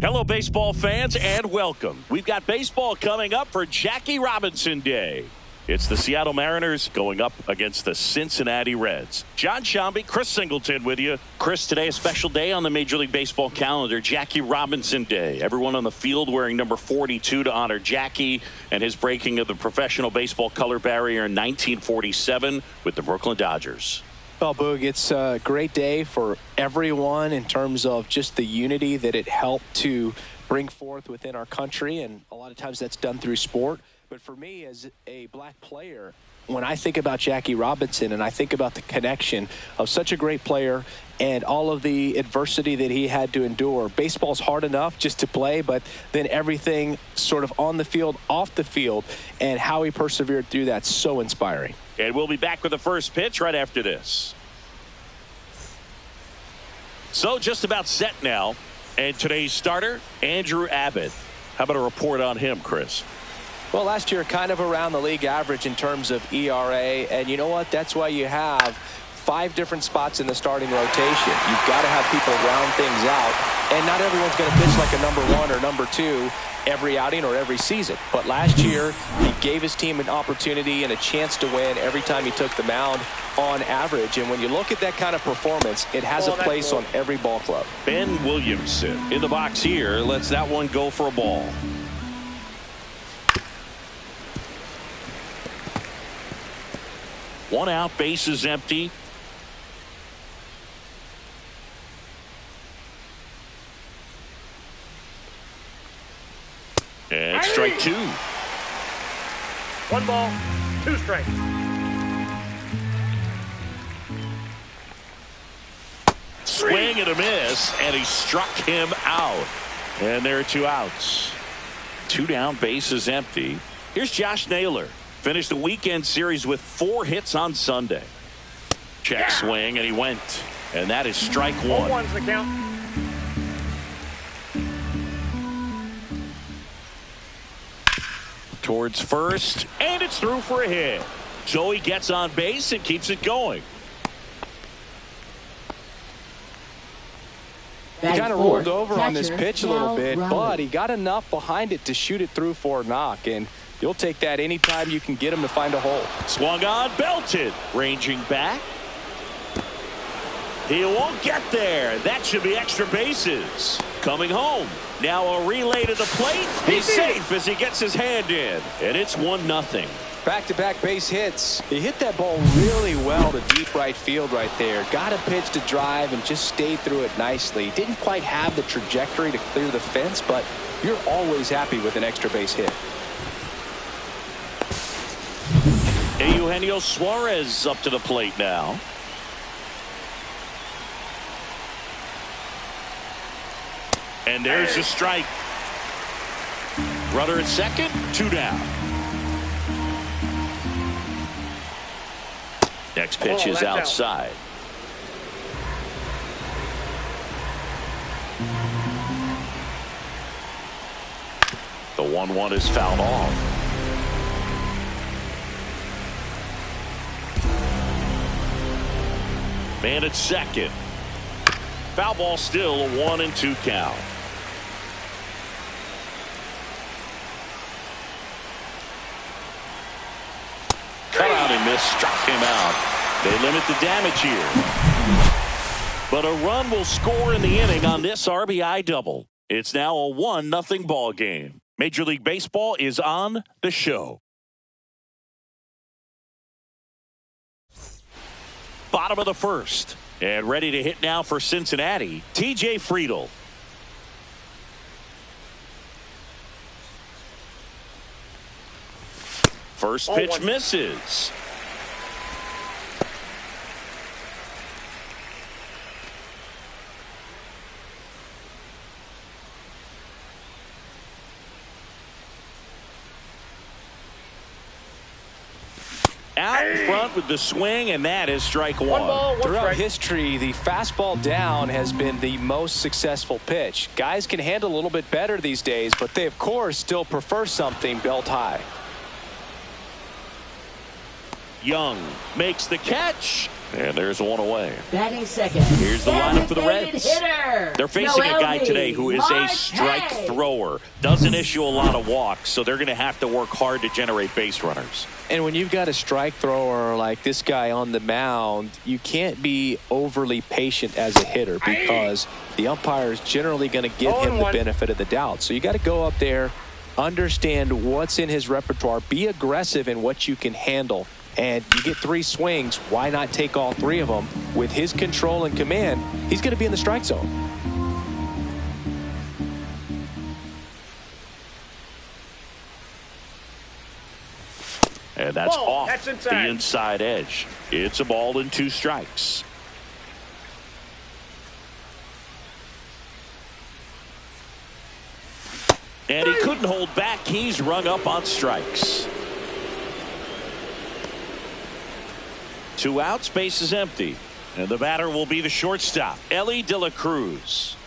Hello, baseball fans, and welcome. We've got baseball coming up for Jackie Robinson Day. It's the Seattle Mariners going up against the Cincinnati Reds. John Shambi, Chris Singleton with you. Chris, today a special day on the Major League Baseball calendar, Jackie Robinson Day. Everyone on the field wearing number 42 to honor Jackie and his breaking of the professional baseball color barrier in 1947 with the Brooklyn Dodgers. Well, Boog, it's a great day for everyone in terms of just the unity that it helped to bring forth within our country, and a lot of times that's done through sport. But for me, as a black player, when I think about Jackie Robinson and I think about the connection of such a great player and all of the adversity that he had to endure, baseball's hard enough just to play, but then everything sort of on the field, off the field, and how he persevered through that's so inspiring. And we'll be back with the first pitch right after this. So just about set now. And today's starter, Andrew Abbott. How about a report on him, Chris? Well, last year kind of around the league average in terms of ERA. And you know what? That's why you have 5 different spots in the starting rotation. You've got to have people round things out. And not everyone's going to pitch like a number 1 or number 2 every outing or every season. But last year, he gave his team an opportunity and a chance to win every time he took the mound on average. And when you look at that kind of performance, it has a place on every ball club. Ben Williamson in the box here. Lets that one go for a ball. One out, base is empty. And strike 2. 1 ball, 2 strikes. Swing and a miss, and he struck him out. And there are 2 outs. 2 down, base is empty. Here's Josh Naylor. Finished the weekend series with 4 hits on Sunday. Check swing, and he went. And that is strike 1. 1's the count. Towards first, and it's through for a hit. So he gets on base and keeps it going. He kind of rolled over on this pitch a little bit, but he got enough behind it to shoot it through for a knock. And you'll take that anytime you can get him to find a hole. Swung on, belted. Ranging back. He won't get there. That should be extra bases. Coming home. Now a relay to the plate. He's safe as he gets his hand in. And it's 1-0. Back-to-back base hits. He hit that ball really well to deep right field right there. Got a pitch to drive and just stayed through it nicely. Didn't quite have the trajectory to clear the fence, but you're always happy with an extra base hit. Eugenio Suarez up to the plate now. And there's a strike. Runner at second, 2 down. Next pitch is outside. The 1-1 is fouled off. Man at second. Foul ball still, a 1-2 count. Cut out and missed, struck him out. They limit the damage here. But a run will score in the inning on this RBI double. It's now a 1-0 ball game. Major League Baseball is on the show. Bottom of the first. And ready to hit now for Cincinnati, TJ Friedl. First pitch misses. Out in front with the swing, and that is strike 1. Throughout history, the fastball down has been the most successful pitch. Guys can handle a little bit better these days, but they, of course, still prefer something belt high. Young makes the catch, And there's one away. Batting second. Here's the lineup for the Reds. Hitter. They're facing a guy today who is a strike thrower. Doesn't issue a lot of walks, so they're going to have to work hard to generate base runners. And when you've got a strike thrower like this guy on the mound, you can't be overly patient as a hitter because the umpire is generally going to give him the benefit of the doubt. So you got to go up there, understand what's in his repertoire, be aggressive in what you can handle. And you get 3 swings, why not take all 3 of them? With his control and command, he's going to be in the strike zone. And that's off that's the inside edge. It's a ball and 2 strikes. And he couldn't hold back. He's rung up on strikes. 2 outs, base is empty. And the batter will be the shortstop, Elly De La Cruz.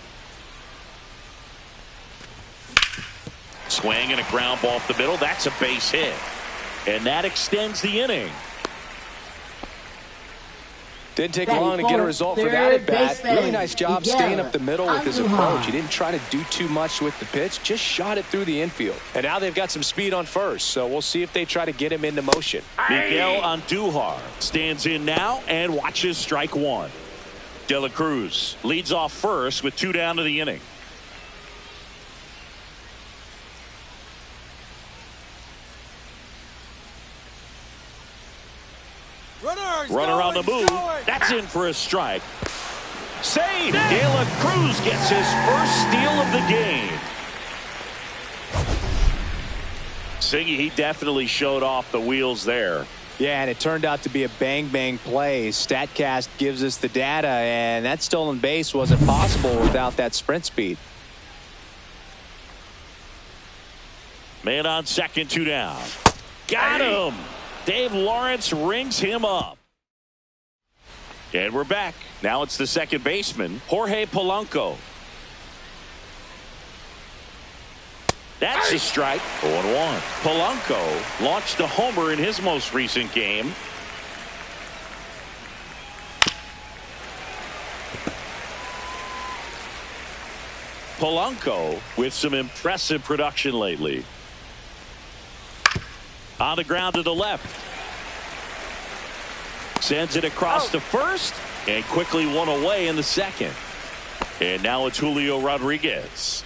Swing and a ground ball up the middle. That's a base hit. And that extends the inning. Didn't take long to get a result for that at bat. Really nice job staying up the middle with his approach. He didn't try to do too much with the pitch, just shot it through the infield. And now they've got some speed on first, so we'll see if they try to get him into motion. Miguel Andujar stands in now and watches strike 1. De La Cruz leads off first with 2 down to the inning. Runner on the move. That's in for a strike. Save. De La Cruz gets his first steal of the game. Siggy, he definitely showed off the wheels there. Yeah, and it turned out to be a bang-bang play. StatCast gives us the data, and that stolen base wasn't possible without that sprint speed. Man on second, 2 down. Got him. Dave Lawrence rings him up. And we're back. Now it's the second baseman, Jorge Polanco. That's a strike. 0-1. Polanco launched a homer in his most recent game. Polanco with some impressive production lately. On the ground to the left. Sends it across to first and quickly one away in the second. And now it's Julio Rodriguez.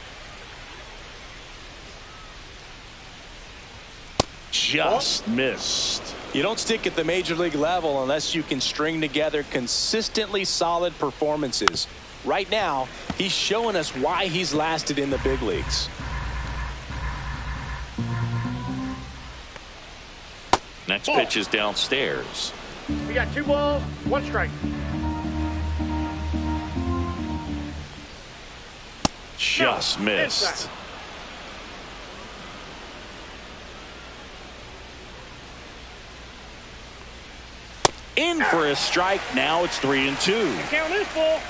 Just missed. You don't stick at the major league level unless you can string together consistently solid performances. Right now, he's showing us why he's lasted in the big leagues. Next pitch is downstairs. We got 2 balls, 1 strike. Just missed. Inside. In for a strike. Now it's 3-2. Count this ball.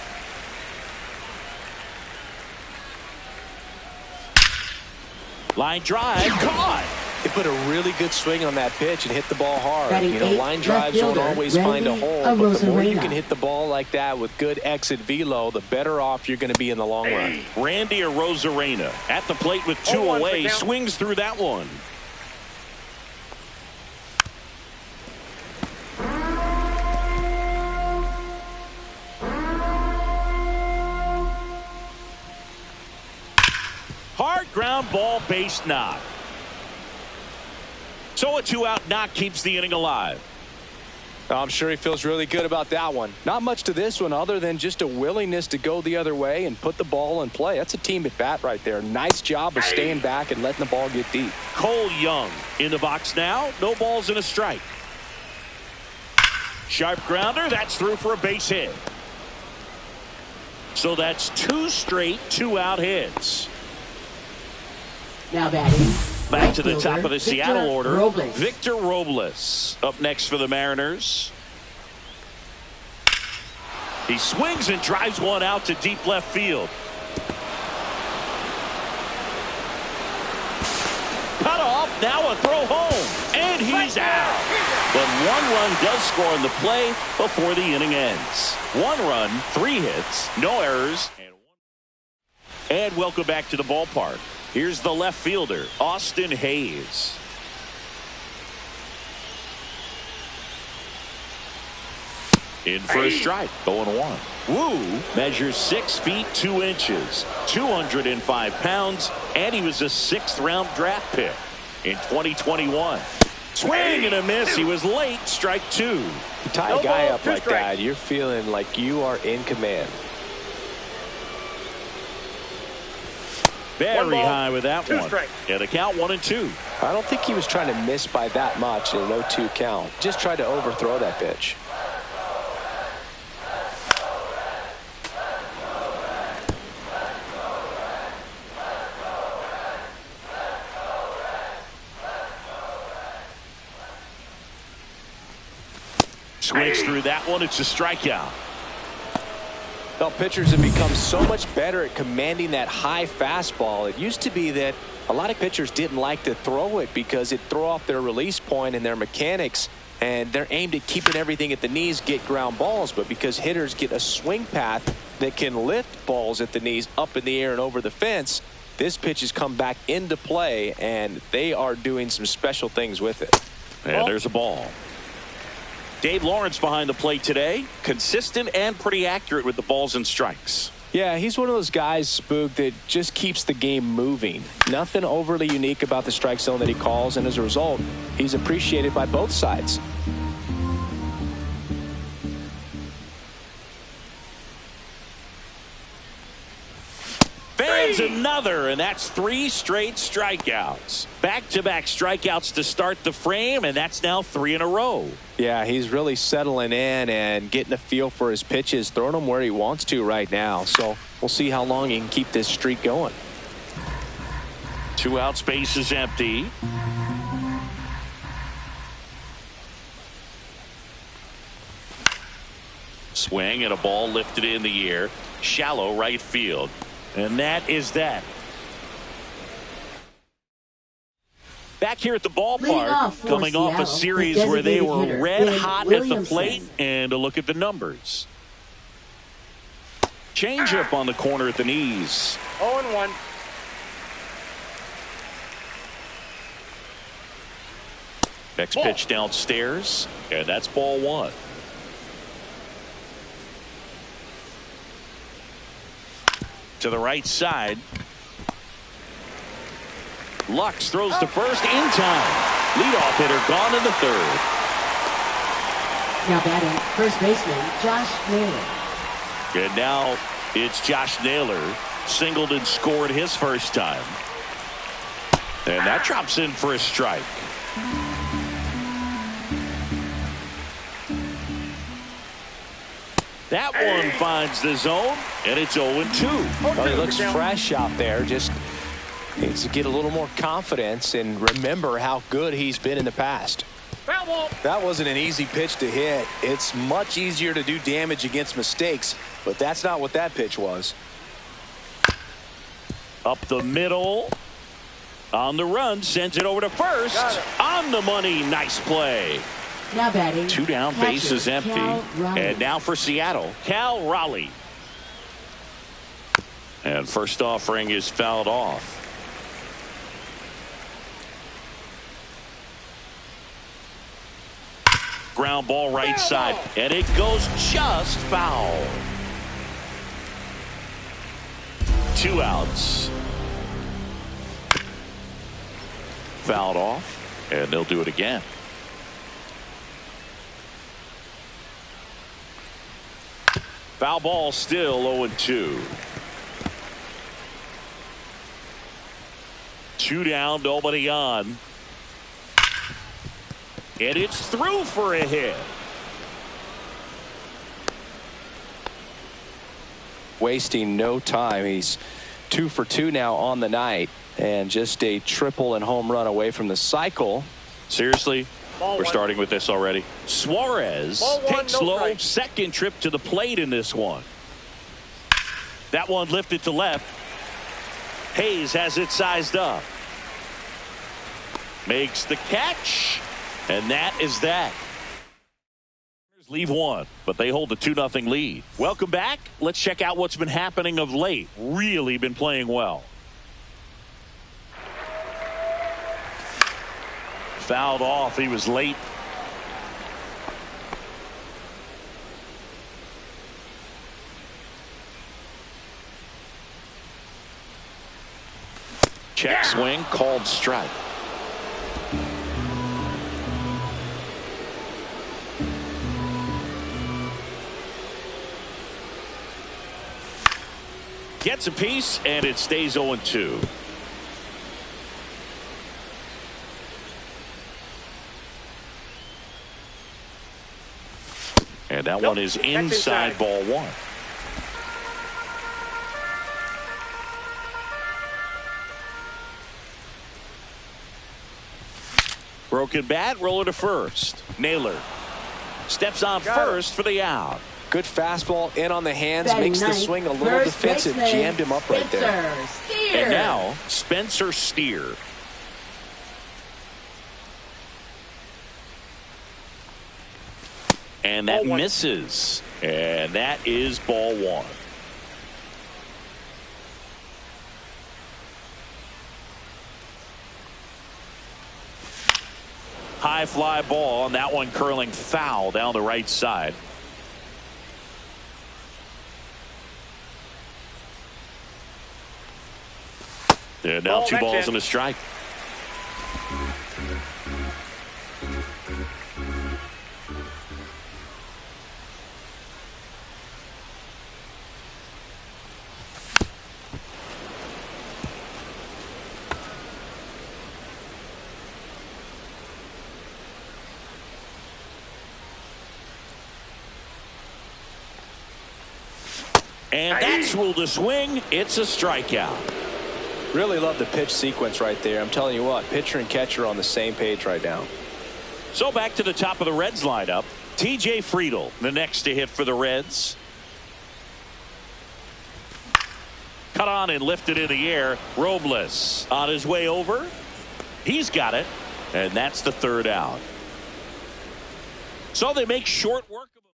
Line drive caught. He put a really good swing on that pitch and hit the ball hard. Batting You know, eighth, line left drives don't fielder, always find a Randy hole, but the more you Arozarena. can hit the ball like that with good exit velo, the better off you're going to be in the long run. Randy Arozarena at the plate with 2 0-1 away. for count. Swings through that one. Hard ground ball, base knock. So a 2-out knock keeps the inning alive. I'm sure he feels really good about that one. Not much to this one other than just a willingness to go the other way and put the ball in play. That's a team at bat right there. Nice job of staying back and letting the ball get deep. Cole Young in the box now. No balls and a strike. Sharp grounder. That's through for a base hit. So that's 2 straight 2-out hits. Now batting. Back to the top of the Victor Seattle order. Robles. Victor Robles up next for the Mariners. He swings and drives one out to deep left field. Cut off. Now a throw home. And he's out. But 1 run does score on the play before the inning ends. 1 run, 3 hits, no errors. And welcome back to the ballpark. Here's the left fielder, Austin Hayes. In for a strike, 0-1. Wu measures 6 feet 2 inches, 205 pounds, and he was a 6th-round draft pick in 2021. Swing and a miss. He was late. Strike 2. You tie a guy up like that, you're feeling like you are in command. Very high with that 2 one. strikes. Yeah, the count 1-2. I don't think he was trying to miss by that much in an 0-2 count. Just tried to overthrow that pitch. Swings through that one. It's a strikeout. Well, pitchers have become so much better at commanding that high fastball. It used to be that a lot of pitchers didn't like to throw it because it throw off their release point and their mechanics, and they're aimed at keeping everything at the knees, get ground balls. But because hitters get a swing path that can lift balls at the knees up in the air and over the fence, this pitch has come back into play, and they are doing some special things with it. And there's a ball. Dave Lawrence behind the plate today. Consistent and pretty accurate with the balls and strikes. Yeah, he's one of those guys, Spook, that just keeps the game moving. Nothing overly unique about the strike zone that he calls, and as a result, he's appreciated by both sides. Fans another, and that's 3 straight strikeouts. Back-to-back strikeouts to start the frame, and that's now 3 in a row. Yeah, he's really settling in and getting a feel for his pitches, throwing them where he wants to right now. So we'll see how long he can keep this streak going. 2 out, space is empty. Swing and a ball lifted in the air. Shallow right field. And that is that. Back here at the ballpark, coming off a series where they were red hot at the plate, and a look at the numbers. Changeup on the corner at the knees. 0-1. Next pitch downstairs, and that's ball 1. To the right side. Lux throws to first in time. Leadoff hitter gone in the 3rd. Now batting, first baseman, Josh Naylor. And now it's Josh Naylor. Singled and scored his first time. And that drops in for a strike. That one finds the zone, and it's 0-2. Well, he looks fresh out there. Just needs to get a little more confidence and remember how good he's been in the past. Foul ball. That wasn't an easy pitch to hit. It's much easier to do damage against mistakes, but that's not what that pitch was. Up the middle. On the run, sends it over to first. On the money, nice play. Now batting, 2 down, base is empty. And now for Seattle, Cal Raleigh. And first offering is fouled off. Ground ball right side, and it goes just foul. 2 outs. Fouled off, and they'll do it again. Foul ball still 0-2. 2 down, nobody on. And it's through for a hit. Wasting no time. He's 2 for 2 now on the night, and just a triple and home run away from the cycle. Seriously? Ball We're 1. starting with this already. Suarez Ball 1, takes no low, strike. second trip to the plate in this one. That one lifted to left. Hayes has it sized up. Makes the catch. And that is that. Leave one, but they hold the 2-0 lead. Welcome back. Let's check out what's been happening of late. Really been playing well. Fouled off. He was late. Check swing, called strike. Gets a piece, and it stays 0-2. And that one is inside ball one. Broken bat, roller to first. Naylor steps on first for the out. Good fastball in on the hands, makes the swing a little defensive. Jammed him up right there. And now Spencer Steer. And that misses. And that is ball one. High fly ball, and that one curling foul down the right side. And now 2 balls and a strike. And that's ruled a swing. It's a strikeout. Really love the pitch sequence right there. I'm telling you what, pitcher and catcher are on the same page right now. So back to the top of the Reds lineup. TJ Friedl, the next to hit for the Reds. Cut on and lifted in the air. Robles on his way over. He's got it. And that's the third out. So they make short work of him.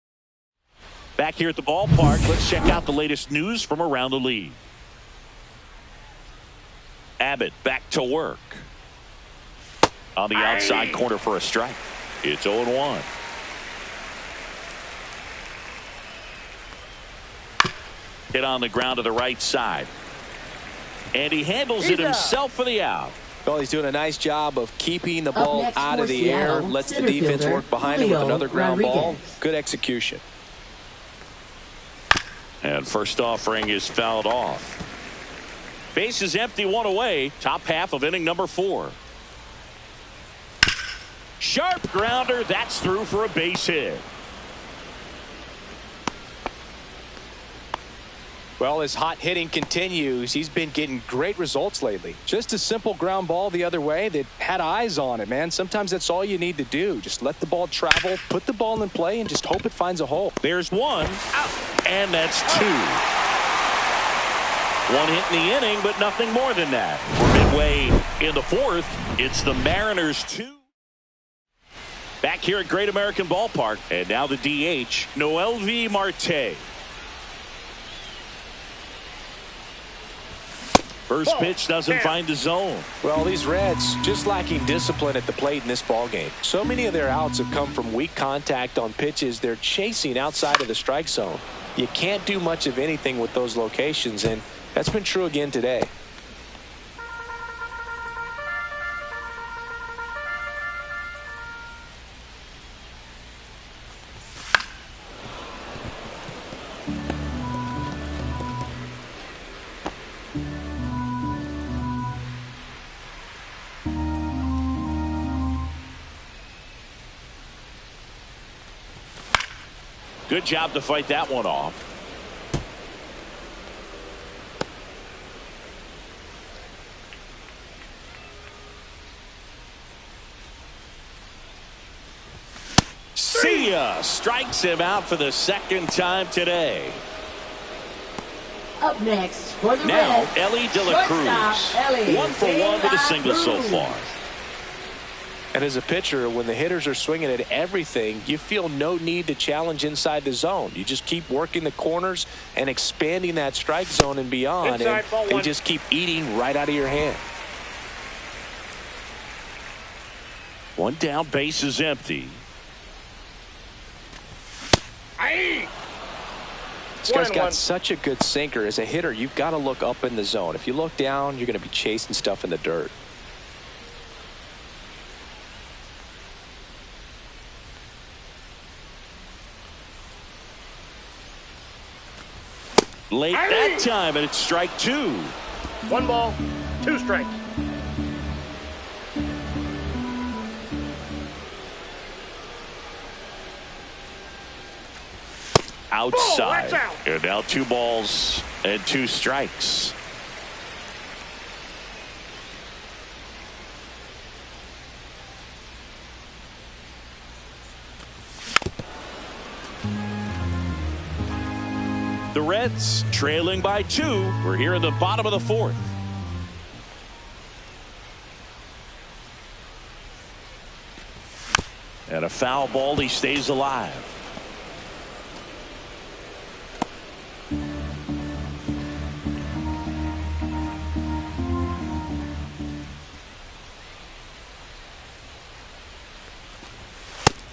Back here at the ballpark, let's check out the latest news from around the league. Abbott back to work. On the outside corner for a strike. It's 0-1. Hit on the ground to the right side. And he handles it himself for the out. Well, he's doing a nice job of keeping the ball out of the air. Lets the defense work behind him with another ground ball. Good execution. And first offering is fouled off. Base is empty, 1 away. Top half of inning number 4. Sharp grounder. That's through for a base hit. Well, his hot hitting continues. He's been getting great results lately. Just a simple ground ball the other way that had eyes on it, man. Sometimes that's all you need to do. Just let the ball travel, put the ball in play, and just hope it finds a hole. There's one. Out. And that's 2. 1 hit in the inning, but nothing more than that. We're midway in the 4th. It's the Mariners 2. Back here at Great American Ballpark. And now the DH, Noelvi Marte. First pitch doesn't find the zone. Well, these Reds just lacking discipline at the plate in this ballgame. So many of their outs have come from weak contact on pitches they're chasing outside of the strike zone. You can't do much of anything with those locations, and that's been true again today. Good job to fight that one off. See ya! Strikes him out for the second time today. Up next for the Now, Reds, Ellie De La Cruz. shortstop Ellie 1 for 1 with a single so far. And as a pitcher, when the hitters are swinging at everything, you feel no need to challenge inside the zone. You just keep working the corners and expanding that strike zone and beyond. Inside, and they just keep eating right out of your hand. One down, base is empty. Aye. This guy's got such a good sinker. As a hitter, you've got to look up in the zone. If you look down, you're going to be chasing stuff in the dirt. Late that time, and it's strike 2. 1 ball, 2 strikes. Outside. That's out. And now 2 balls and 2 strikes. The Reds trailing by 2. We're here in the bottom of the 4th. And a foul ball. He stays alive.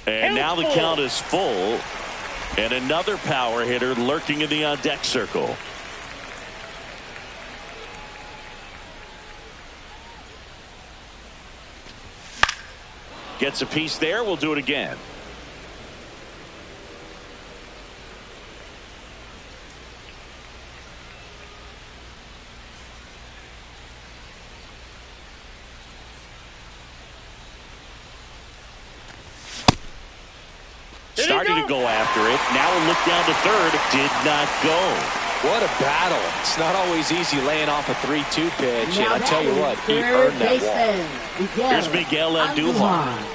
And now the count is full. And another power hitter lurking in the on-deck circle. Gets a piece there. We'll do it again. Starting to go after it. Now a look down to third. Did not go. What a battle. It's not always easy laying off a 3-2 pitch. Now And I tell you what, he third earned that wall. baseman, Here's Miguel Andujar.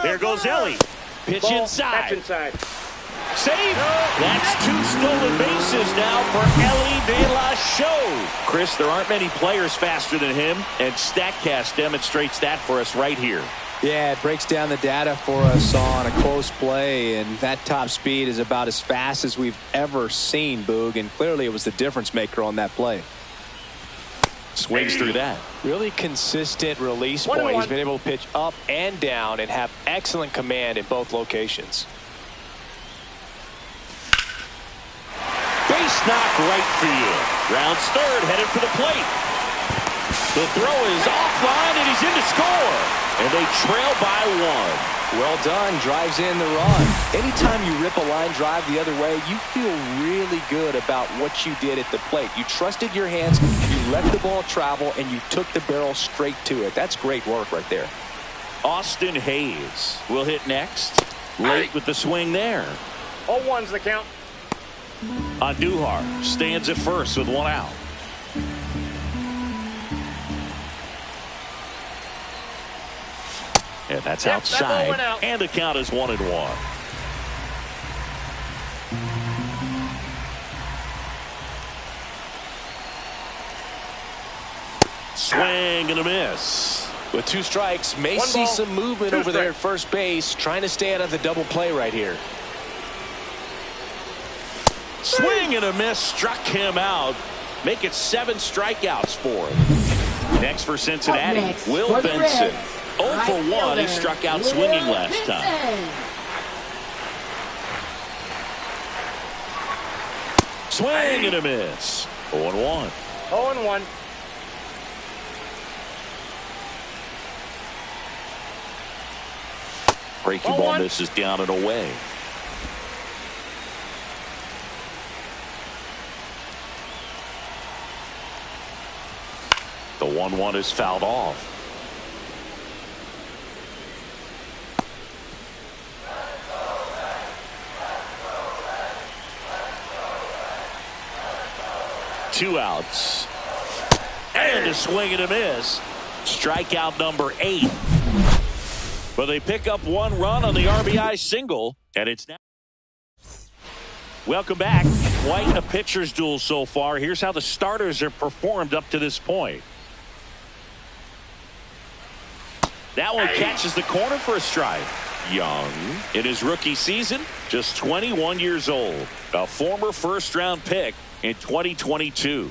There goes Ellie. Pitch Ball, inside. that's inside. Save. That's 2 stolen bases now for Ellie De La Show. Chris, there aren't many players faster than him, and StatCast demonstrates that for us right here. Yeah, it breaks down the data for us on a close play, and that top speed is about as fast as we've ever seen, Boog, and clearly it was the difference maker on that play. Swings through that. Really consistent release 1-1. point. He's been able to pitch up and down and have excellent command in both locations. Base knock right field. Rounds third, headed for the plate. The throw is offline, and he's in to score. And they trail by 1. Well done. Drives in the run. Anytime you rip a line drive the other way, you feel really good about what you did at the plate. You trusted your hands, you let the ball travel, and you took the barrel straight to it. That's great work right there. Austin Hayes will hit next. Late with the swing there. 0-1's the count. Andujar stands at first with 1 out. And that's outside. That ball went out. And the count is 1-1. Swing and a miss. With 2 strikes, may 1 see ball, some movement 2 over there at strikes. first base, trying to stay out of the double play right here. Swing and a miss, struck him out. Make it 7 strikeouts for him. Next for Cincinnati, Next Will for the Benson. Reds. 0 for 1. He Right struck out fielder, swinging Will last time. Benson. Swing and a miss. 0-1. 0-1. Breaking ball misses down and away. The 1-1 is fouled off. Two outs. And a swing and a miss. Strikeout number 8. But they pick up one run on the RBI single, and it's now. Welcome back. Quite a pitcher's duel so far. Here's how the starters have performed up to this point. That one catches the corner for a strike. Young, in his rookie season, just 21 years old. A former first-round pick in 2022.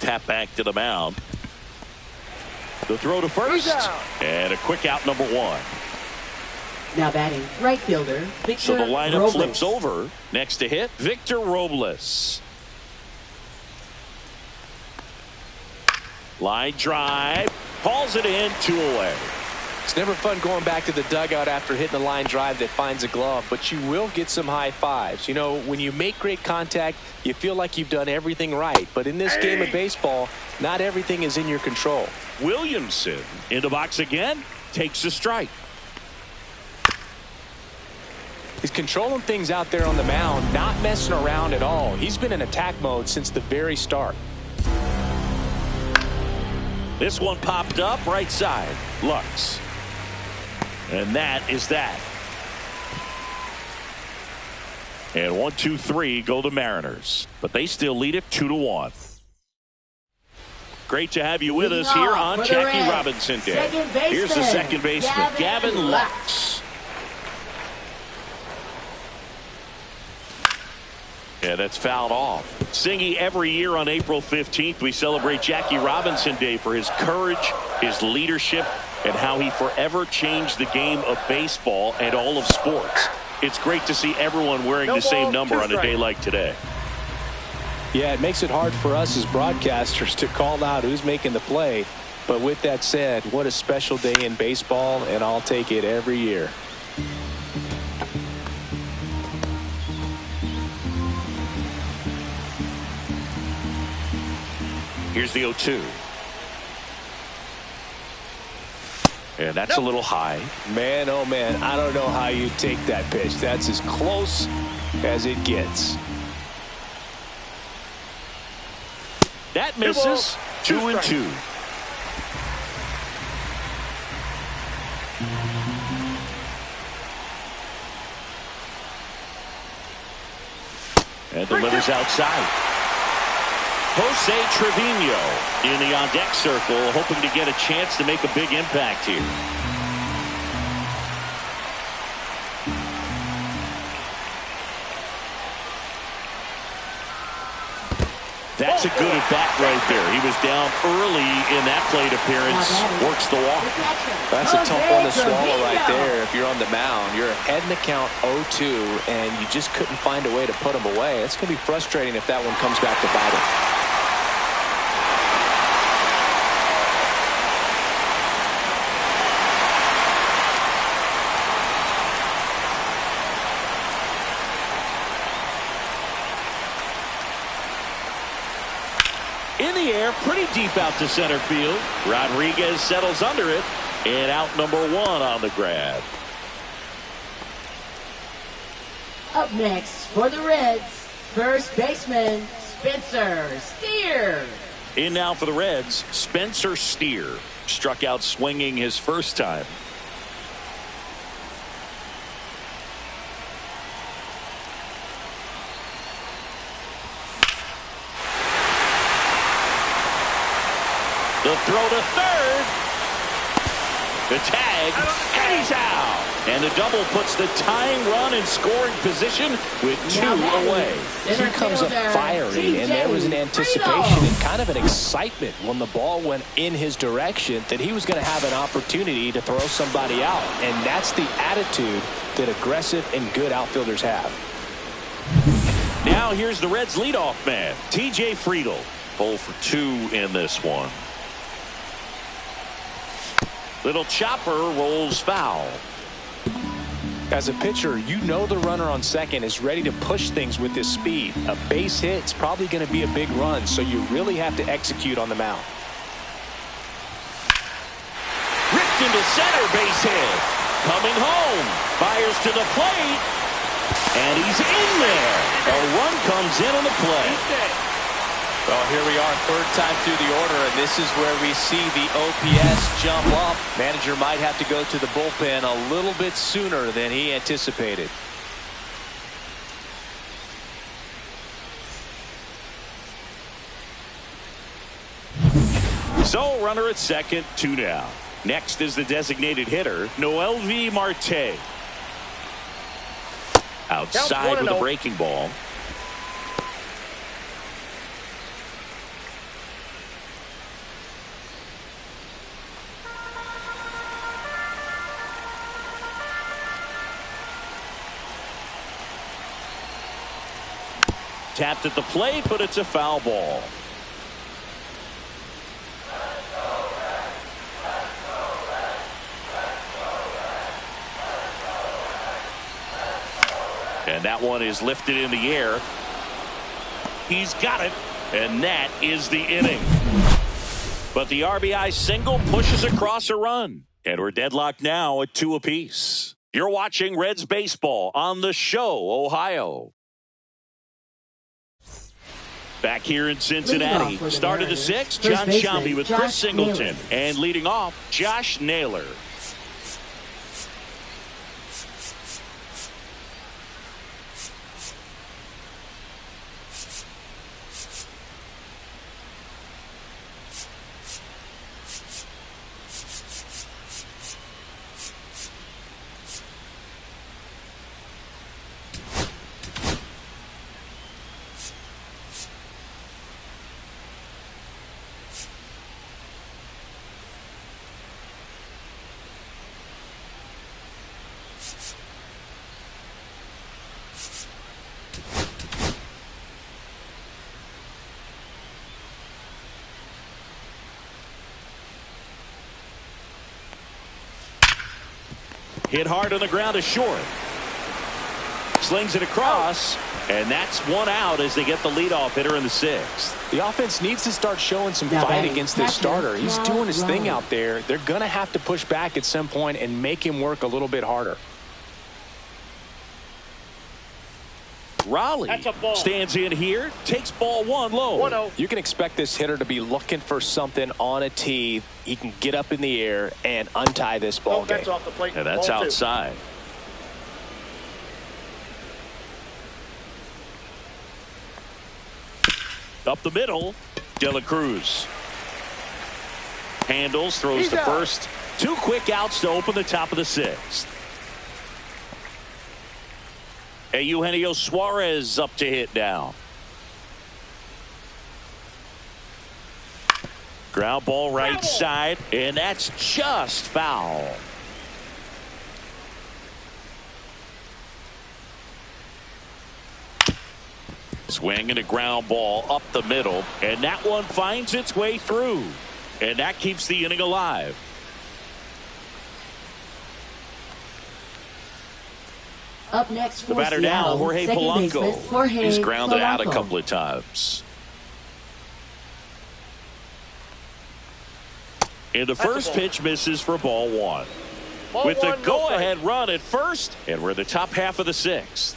Tap back to the mound. The throw to first. And a quick out, number one. Now batting, right fielder, Victor So the lineup Robles. flips over. Next to hit, Victor Robles. Line drive. Hauls it in, 2 away. It's never fun going back to the dugout after hitting a line drive that finds a glove, but you will get some high fives. You know, when you make great contact, you feel like you've done everything right. But in this game of baseball, not everything is in your control. Williamson in the box again. Takes a strike. He's controlling things out there on the mound, not messing around at all. He's been in attack mode since the very start. This one popped up right side. Lux. And that is that. And 1, 2, 3 go the Mariners. But they still lead it 2-1. Great to have you with us here on Jackie Robinson Day. Here's the second baseman, Gavin Lux. Yeah, that's fouled off. Singy, every year on April 15th, we celebrate Jackie Robinson Day for his courage, his leadership, and how he forever changed the game of baseball and all of sports. It's great to see everyone wearing the same number on a day like today. Yeah, it makes it hard for us as broadcasters to call out who's making the play. But with that said, what a special day in baseball, and I'll take it every year. Here's the 0-2. And that's a little high. Man, oh man, I don't know how you take that pitch. That's as close as it gets. That misses. 2-2. And delivers outside. Jose Trevino in the on-deck circle, hoping to get a chance to make a big impact here. That's a good at-bat right there. He was down early in that plate appearance. Works the walk. That's a tough one to swallow right there. If you're on the mound, you're ahead in the count 0-2, and you just couldn't find a way to put him away. It's going to be frustrating if that one comes back to bite him. In the air, pretty deep out to center field. Rodriguez settles under it, and out number 1 on the grab. Up next for the Reds, first baseman Spencer Steer. In now for the Reds, Spencer Steer. Struck out swinging his first time. The throw to third. The tag, and he's out. And the double puts the tying run in scoring position with 2 away. He comes up firing, and there was an anticipation and kind of an excitement when the ball went in his direction that he was going to have an opportunity to throw somebody out. And that's the attitude that aggressive and good outfielders have. Now here's the Reds' leadoff man, T.J. Friedl. 0 for 2 in this one. Little chopper rolls foul. As a pitcher, you know the runner on second is ready to push things with his speed. A base hit's probably going to be a big run, so you really have to execute on the mound. Ripped into center, base hit. Coming home. Fires to the plate. And he's in there. A comes in on the play. Well, here we are, third time through the order, and this is where we see the OPS jump up. Manager might have to go to the bullpen a little bit sooner than he anticipated. So, runner at second, 2 down. Next is the designated hitter, Noelvi Marte. Outside with a breaking ball. Tapped at the plate, but it's a foul ball. And that one is lifted in the air. He's got it. And that is the inning. But the RBI single pushes across a run. And we're deadlocked now at 2 apiece. You're watching Reds baseball on The Show, Ohio. Back here in Cincinnati. Start of the 6th, John Shambi with Chris Singleton. And leading off, Josh Naylor. Hit hard on the ground to short. Slings it across, and that's 1 out as they get the leadoff hitter in the 6th. The offense needs to start showing some fight against this starter. He's doing his thing out there. They're going to have to push back at some point and make him work a little bit harder. Raleigh stands in here, takes ball 1 low. 1-0. You can expect this hitter to be looking for something on a tee. He can get up in the air and untie this ball game. That's off the plate. And that's Ball 2. outside. Up the middle, De La Cruz. Handles, throws to first. 2 quick outs to open the top of the 6th. Eugenio Suarez up to hit now. Ground ball right side, and that's just foul. Swing and a ground ball up the middle, and that one finds its way through. And that keeps the inning alive. Up next for The batter Seattle, now, Jorge second Polanco. baseman, Jorge He's grounded out a Polanco. couple of times. And the first pitch misses for ball 1. Ball With the 1, no go-ahead run at first, and we're in the top half of the 6th.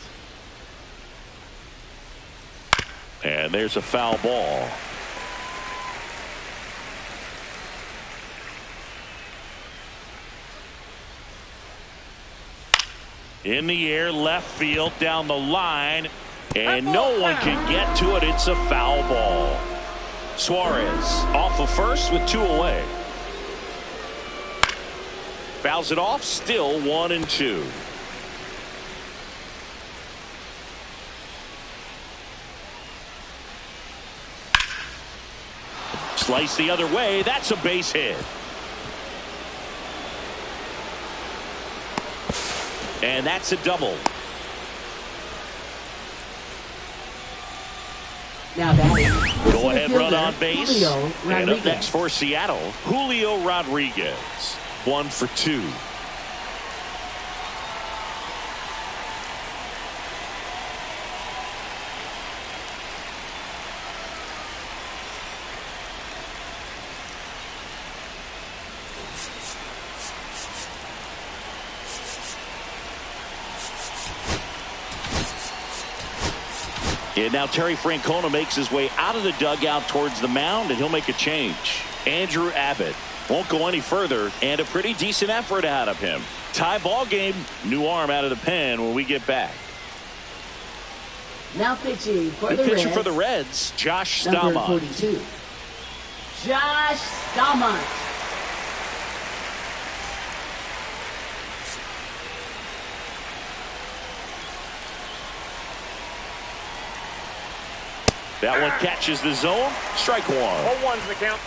And there's a foul ball. In the air, left field, down the line, and no one can get to it. It's a foul ball. Suarez off of first with 2 away. Fouls it off, still 1-2. Slice the other way, that's a base hit. And that's a double. Now batting. Go ahead run on base. Julio And up Rodriguez. next for Seattle, Julio Rodriguez. 1 for 2. And now Terry Francona makes his way out of the dugout towards the mound, and he'll make a change. Andrew Abbott won't go any further, and a pretty decent effort out of him. Tie ball game, new arm out of the pen when we get back. Now pitching for The the pitcher Reds. for the Reds, Josh Number Staumont. 42. Josh Staumont. That one catches the zone. Strike one. 0-1's the count.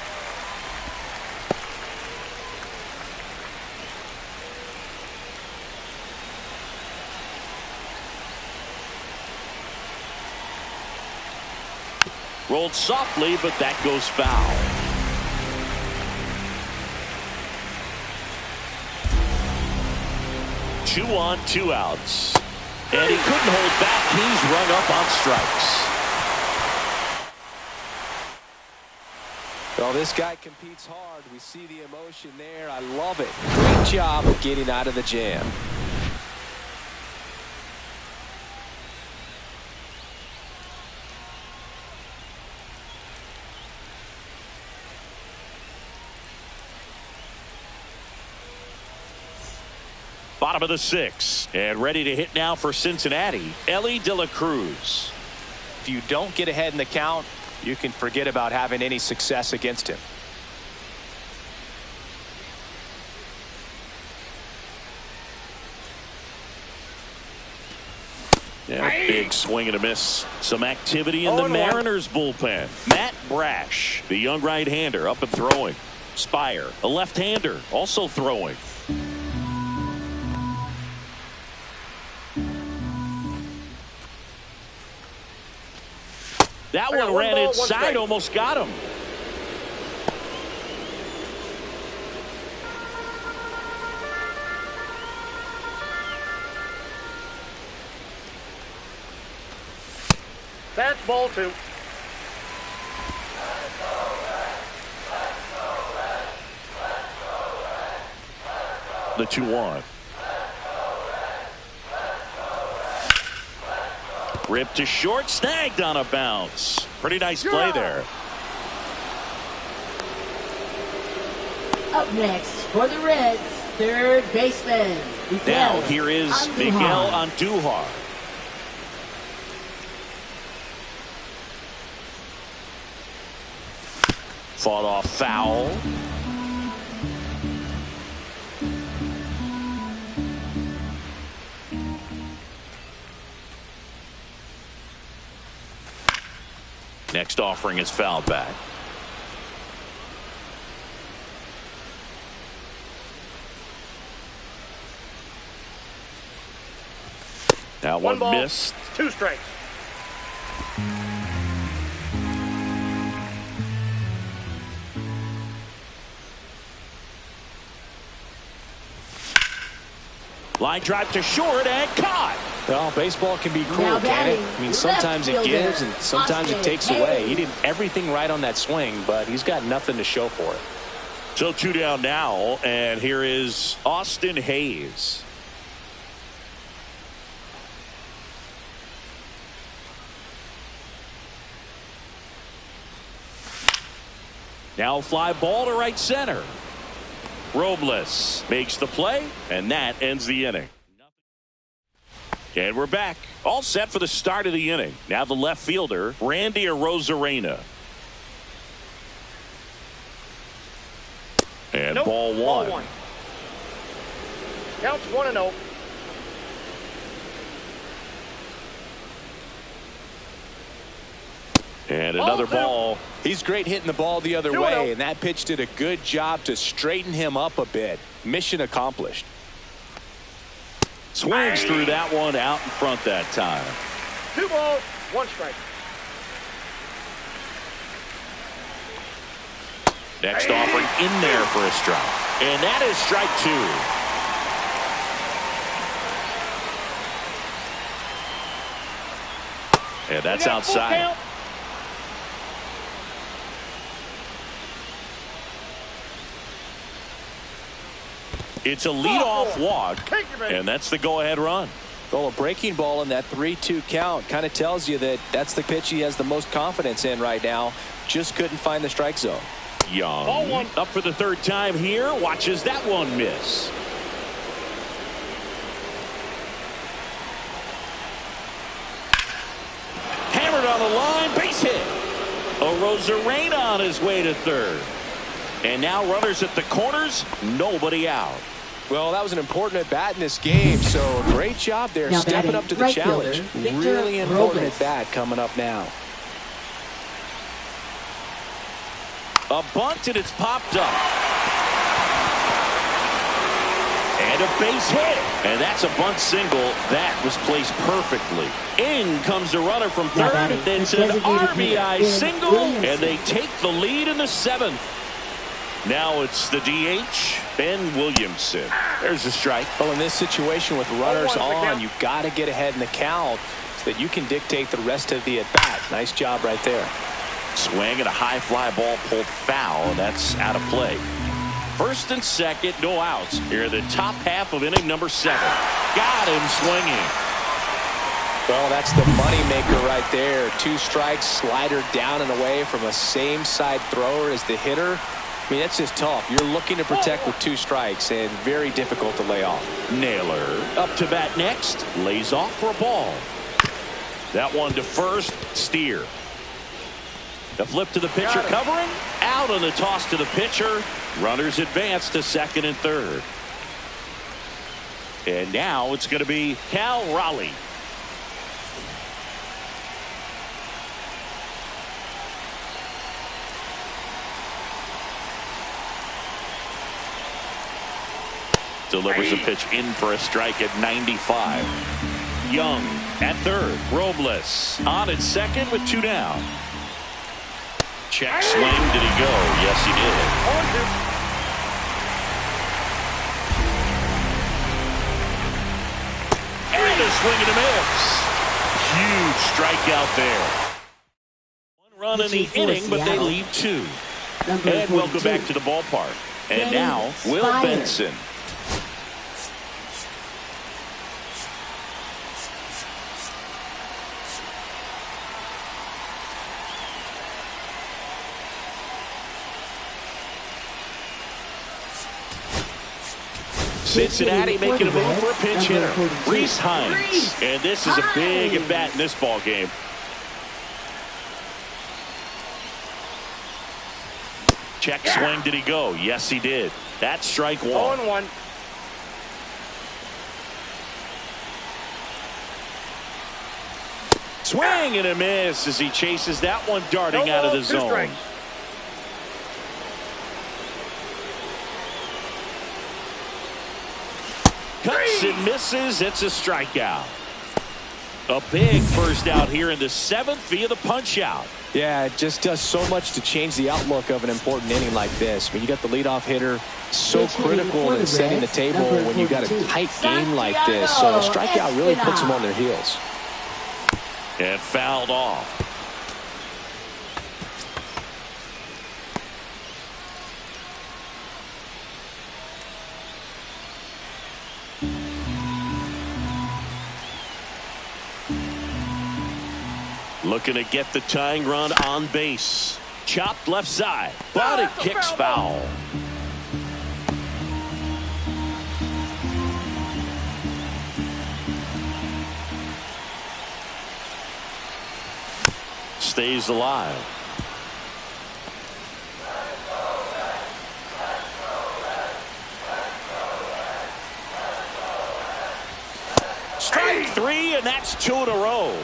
Rolled softly, but that goes foul. Two on, 2 outs. And he couldn't hold back. He's rung up on strikes. Well, this guy competes hard. We see the emotion there. I love it. Great job of getting out of the jam. Bottom of the 6th. And ready to hit now for Cincinnati, Ellie De La Cruz. If you don't get ahead in the count, you can forget about having any success against him. Yeah, big swing and a miss. Some activity in the Mariners bullpen. Matt Brash, the young right-hander, up and throwing. Spire, a left-hander, also throwing. That one ran inside, almost got him. That's ball 2. The 2-1. Ripped to short, snagged on a bounce. Pretty nice play there. Up next for the Reds, third baseman. Now here is Miguel Andujar. Fought off foul. Next offering is fouled back. Now one ball, missed. 2 strikes. Line drive to short and caught. Well, baseball can be cruel, can it? I mean, sometimes it gives and sometimes it takes away. He did everything right on that swing, but he's got nothing to show for it. So 2 down now, and here is Austin Hayes. Now fly ball to right center. Robles makes the play, and that ends the inning. And we're back. All set for the start of the inning. Now the left fielder, Randy Arozarena. And ball 1. Counts 1-0. And another ball. He's great hitting the ball the other way, and that pitch did a good job to straighten him up a bit. Mission accomplished. Swings through that one out in front that time. 2 balls, 1 strike. Next offering in there for a strike. And that is strike 2. And that's outside. It's a leadoff walk, and that's the go-ahead run. Well, a breaking ball in that 3-2 count kind of tells you that that's the pitch he has the most confidence in right now. Just couldn't find the strike zone. Young Ball one. up for the third time here. Watches that one miss. Hammered on the line. Base hit. Arozarena on his way to third. And now runners at the corners. Nobody out. Well, that was an important at-bat in this game, so great job there Now stepping batting, up to the right challenge. fielder, Victor Really important Robles. at-bat coming up now. A bunt, and it's popped up. And a base hit. And that's a bunt single. That was placed perfectly. In comes the runner from Now third. batting, It's the an designated RBI hitter, single, Ben and they take the lead in the seventh. Now it's the DH, Ben Williamson. There's a strike. Well, in this situation with runners 0-1 the on, count. you've got to get ahead in the count so that you can dictate the rest of the at-bat. Nice job right there. Swing and a high fly ball pulled foul. That's out of play. First and second, no outs. Here in the top half of inning number 7. Got him swinging. Well, that's the money maker right there. 2 strikes, slider down and away from a same side thrower as the hitter. I mean, that's just tough. You're looking to protect with 2 strikes and very difficult to lay off. Naylor up to bat next. Lays off for a ball. That one to first. Steer. The flip to the pitcher covering. Out on the toss to the pitcher. Runners advance to second and third. And now it's going to be Cal Raleigh. Delivers a pitch in for a strike at 95. Young at third. Robles on at second with 2 down. Check swing. Did he go? Yes, he did. 0-2. And a swing and a miss. Huge strikeout there. 1 run in the inning, but they leave 2. And welcome back to the ballpark. And now, Will Benson. Cincinnati making a move for a pinch hitter. Reese Hines. And this is a big at bat in this ball game. Check swing. Did he go? Yes, he did. That's strike 1. 0-1. Swing and a miss as he chases that one darting out of the 2 zone. strikes. Cuts and misses. It's a strikeout. A big first out here in the 7th via the punch out. Yeah, it just does so much to change the outlook of an important inning like this. When you got the leadoff hitter, so critical in setting the table when you got a tight game like this. So a strikeout really puts them on their heels. And fouled off. Looking to get the tying run on base. Chopped left side, but it kicks foul. Stays alive. Strike 3, and that's 2 in a row.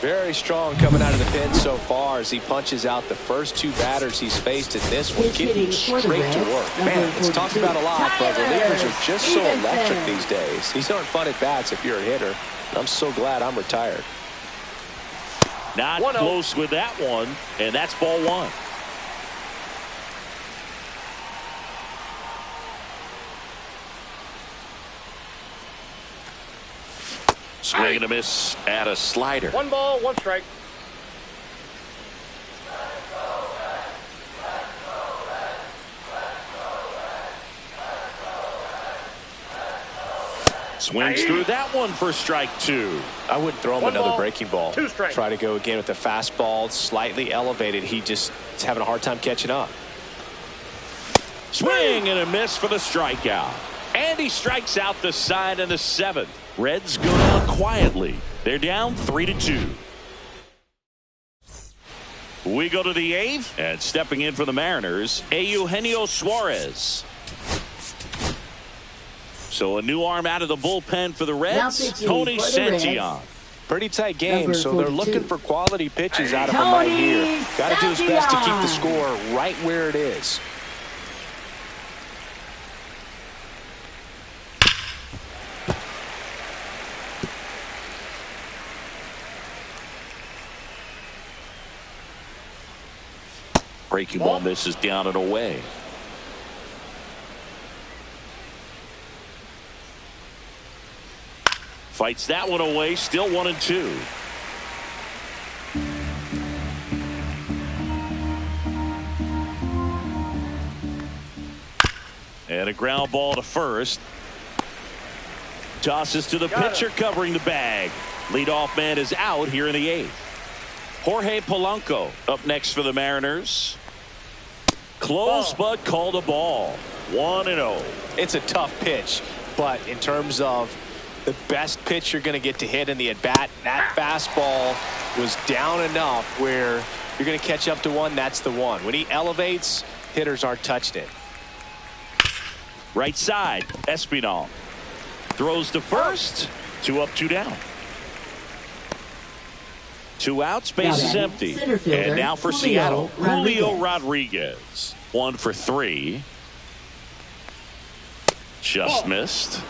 Very strong coming out of the pen so far as he punches out the first 2 batters he's faced in this one, getting straight to work. Man, it's talked about a lot, but relievers are just so electric these days. These aren't fun at bats if you're a hitter. I'm so glad I'm retired. Not close with that one, and that's ball 1. Swing and a miss at a slider. 1 ball, 1 strike. Swings through that one for strike two. I wouldn't throw him One another ball, breaking ball. 2 strikes. Try to go again with the fastball, slightly elevated. He just is having a hard time catching up. Swing and a miss for the strikeout. And he strikes out the side in the 7th. Reds go down quietly. They're down 3-2. We go to the 8th, and stepping in for the Mariners, Eugenio Suarez. So a new arm out of the bullpen for the Reds, Tony Santillan. Pretty tight game, Number so they're 42. looking for quality pitches out of him right here. Got to do his best to keep the score right where it is. Breaking ball misses down and away. Fights that one away, still 1-2. And a ground ball to first. Tosses to the pitcher covering the bag. Leadoff man is out here in the 8th. Jorge Polanco up next for the Mariners. Close but called a ball. 1-0. It's a tough pitch, but in terms of the best pitch you're going to get to hit in the at-bat, that fastball was down enough where you're going to catch up to one. That's the one. When he elevates, hitters aren't touched it. Right side, Espinal. Throws to first. 2 up, 2 down. 2 outs, base is empty. And now for Seattle, Julio Rodriguez. 1 for 3. Just missed.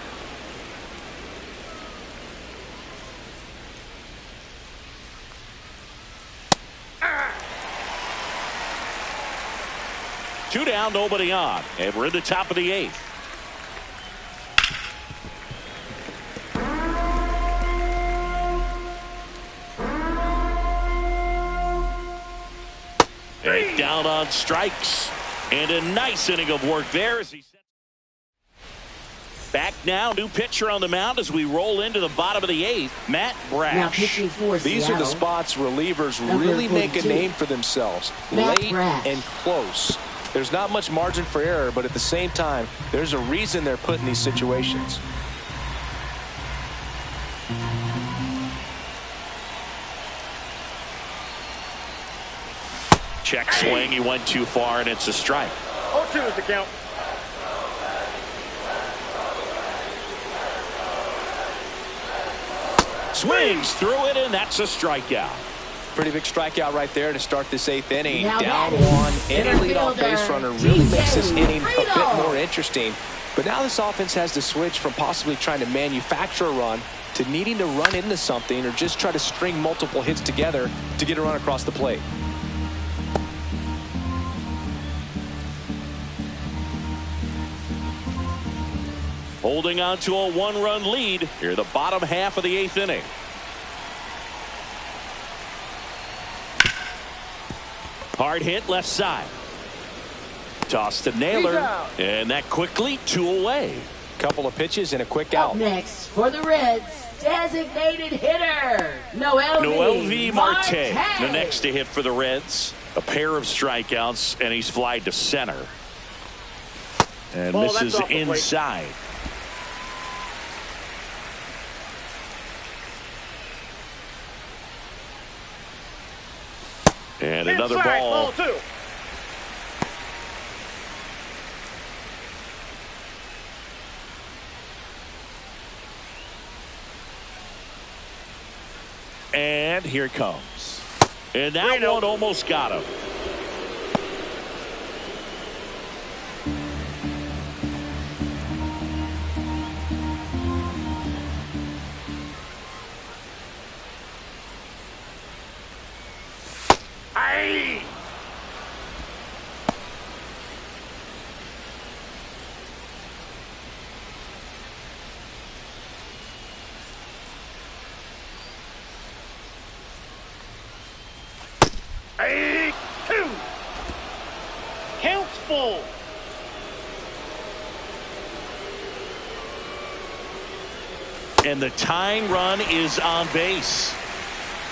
Two down, nobody on. And we're in the top of the 8th. And down on strikes. And a nice inning of work there as he back now. New pitcher on the mound as we roll into the bottom of the 8th. Matt Brash. Now pitching for These Seattle, are the spots relievers Number really make a 42. name for themselves. Matt Late Brash. and close. There's not much margin for error, but at the same time, there's a reason they're put in these situations. Check swing. He went too far, and it's a strike. 0-2 is the count. Swings through it, and that's a strikeout. Pretty big strikeout right there to start this 8th inning. Now Down batting, one. Any center leadoff fielder, base runner really makes this inning a bit Frito. more interesting. But now this offense has to switch from possibly trying to manufacture a run to needing to run into something or just try to string multiple hits together to get a run across the plate. Holding on to a 1-run lead here, the bottom half of the 8th inning. Hard hit left side. Toss to Naylor, and that quickly 2 away. Couple of pitches and a quick Up out. next for the Reds, designated hitter, Noel V. Marte, the next to hit for the Reds. A pair of strikeouts, and he's flied to center. And Ball, that's misses off the plate. inside. And another Inside, ball. 2. And here it comes. And that 3-0. one almost got him. Aye. Aye. 2. Counts full. And the tying run is on base.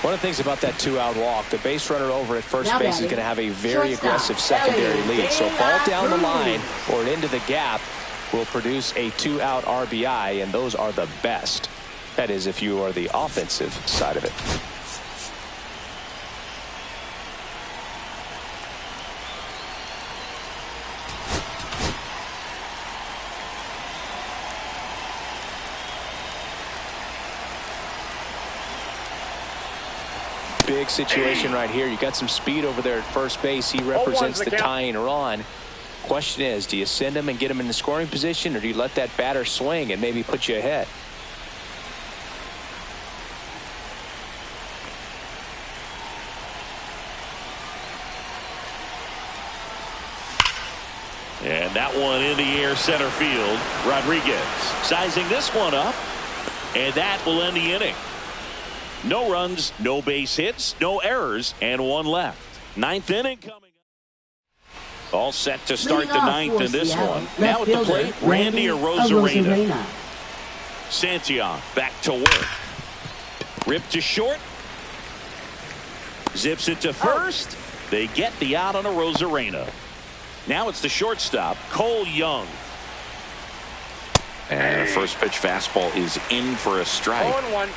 One of the things about that 2-out walk, the base runner over at first Now base is batting, going to have a very shortstop, aggressive secondary Elliott lead. So ball down the Cruz. line or into the gap will produce a 2-out RBI, and those are the best. That is, if you are the offensive side of it. Big situation right here. You got some speed over there at first base. He represents the tying run. Question is, do you send him and get him in the scoring position, or do you let that batter swing and maybe put you ahead? And that one in the air center field. Rodriguez sizing this one up, and that will end the inning. No runs, no base hits, no errors, and one left. Ninth inning coming up. All set to start the ninth in this one. Now at the plate, Randy Arozarena. Santillan back to work. Ripped to short. Zips it to first. They get the out on Arozarena. Now it's the shortstop, Cole Young. And a first pitch fastball is in for a strike. 0-1.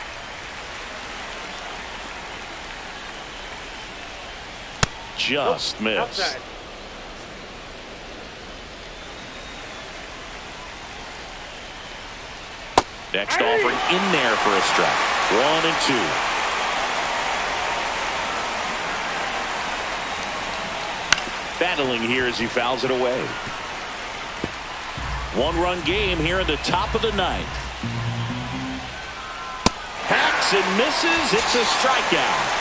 Just missed. Outside. Next offering in there for a strike. 1-2. Battling here as he fouls it away. One-run game here in the top of the ninth. Hacks and misses. It's a strikeout.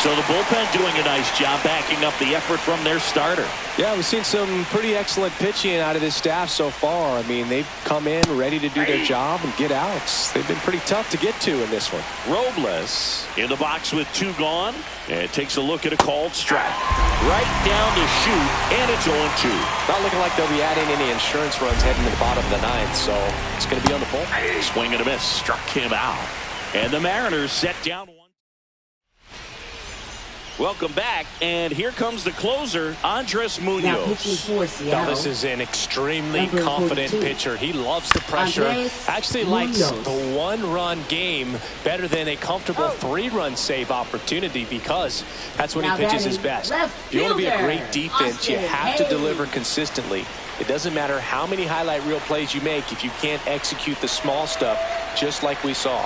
So the bullpen doing a nice job backing up the effort from their starter. Yeah, we've seen some pretty excellent pitching out of this staff so far. I mean, they've come in ready to do their job and get outs. They've been pretty tough to get to in this one. Robles in the box with 2 gone, and takes a look at a called strike. Right down to shoot, and it's 0-2. Not looking like they'll be adding any insurance runs heading to the bottom of the ninth, so it's going to be on the pull. Swing and a miss, struck him out. And the Mariners set down 1. Welcome back, and here comes the closer, Andres Now pitching Munoz. for Now, Seattle. this is an extremely Number confident 42. pitcher. He loves the pressure. Andres Actually likes Munoz. the one-run game better than a comfortable 3-run save opportunity, because that's when Now he pitches his batting best. left If you want to be a fielder, great defense, you Austin have to Hayes. deliver consistently. It doesn't matter how many highlight reel plays you make if you can't execute the small stuff, just like we saw.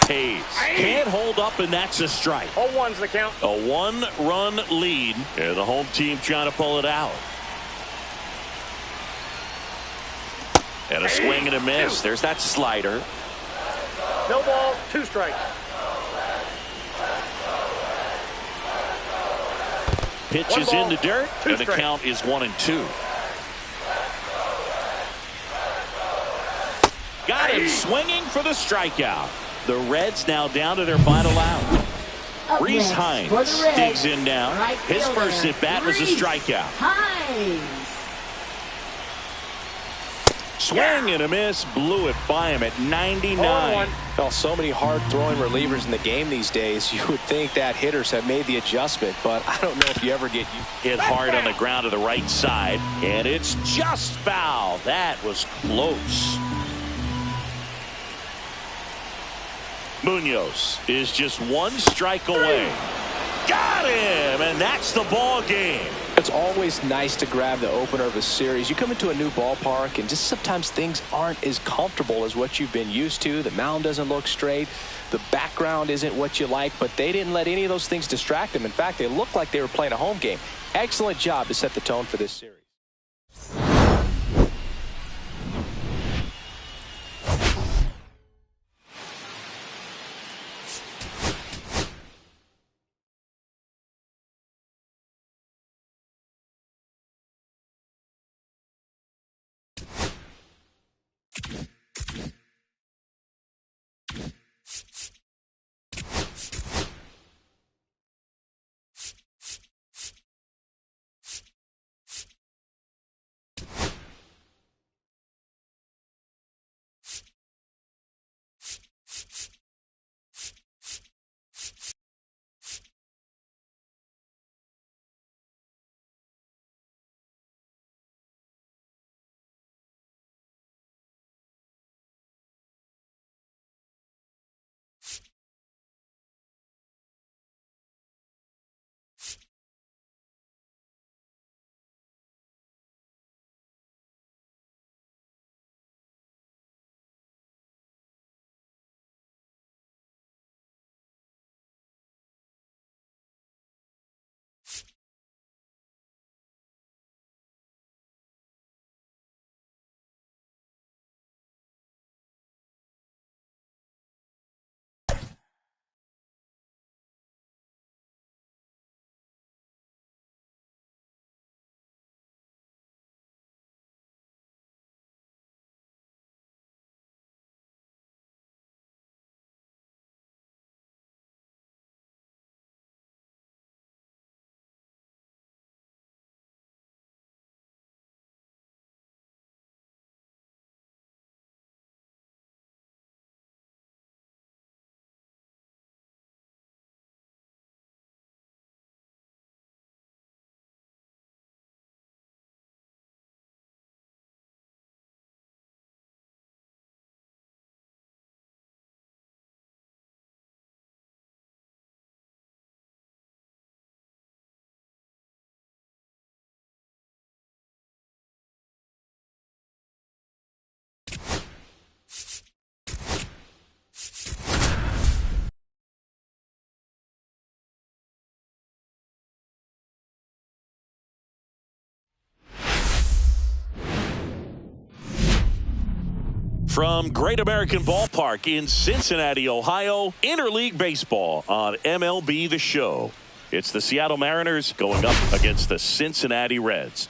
Hayes can't hold up, and that's a strike. 0-1's the count. A 1-run lead, and the home team trying to pull it out. And a swing and a miss. There's that slider. No balls, 2 strikes. Pitches 1 ball, in the dirt, 2 and the strikes. count is 1-2. Got him swinging for the strikeout. The Reds now down to their final out. Up Reese next Hines for the Reds, digs in now. right His fielder, first at bat was a Reese strikeout. Hines. Swing and a miss, blew it by him at 99. 0-1. Well, so many hard-throwing relievers in the game these days, you would think that hitters have made the adjustment, but I don't know if you ever get Hit hard on the ground to the right side, and it's just foul. That was close. Munoz is just 1 strike away. Got him, and that's the ball game. It's always nice to grab the opener of a series. You come into a new ballpark, and just sometimes things aren't as comfortable as what you've been used to. The mound doesn't look straight. The background isn't what you like, but they didn't let any of those things distract them. In fact, they looked like they were playing a home game. Excellent job to set the tone for this series. From Great American Ballpark in Cincinnati, Ohio, Interleague Baseball on MLB The Show. It's the Seattle Mariners going up against the Cincinnati Reds.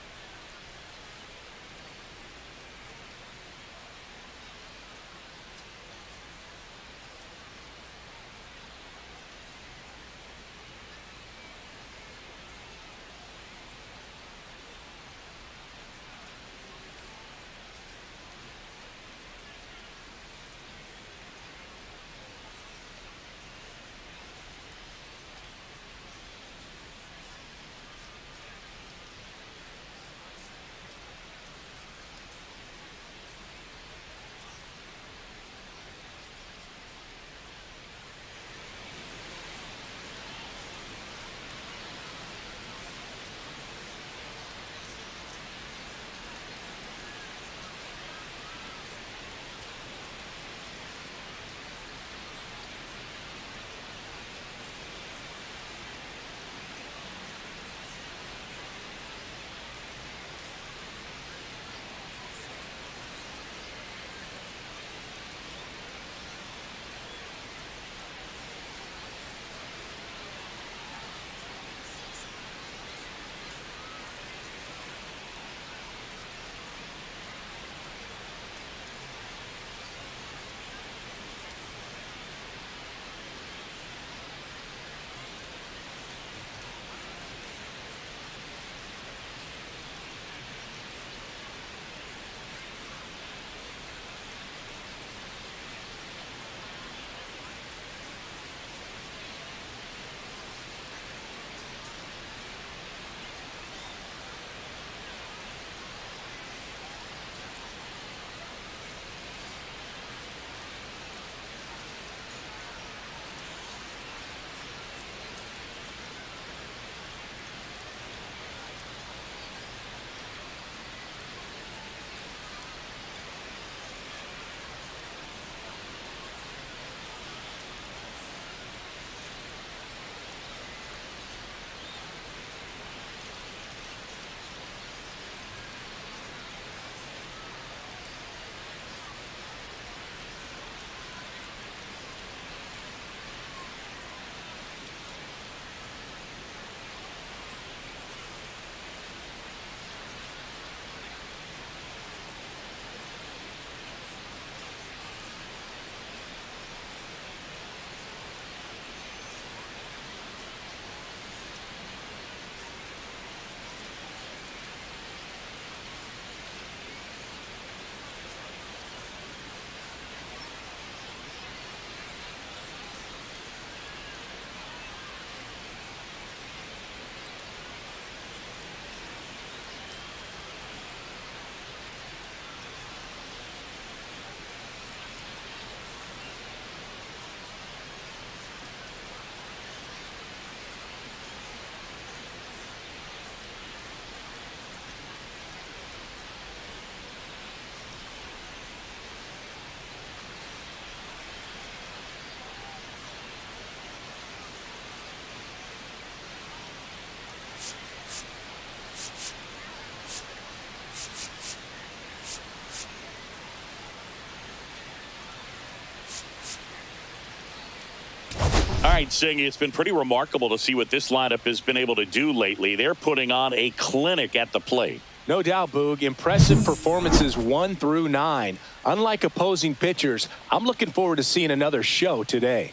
All right, Singh, it's been pretty remarkable to see what this lineup has been able to do lately. They're putting on a clinic at the plate. No doubt, Boog. Impressive performances 1 through 9. Unlike opposing pitchers, I'm looking forward to seeing another show today.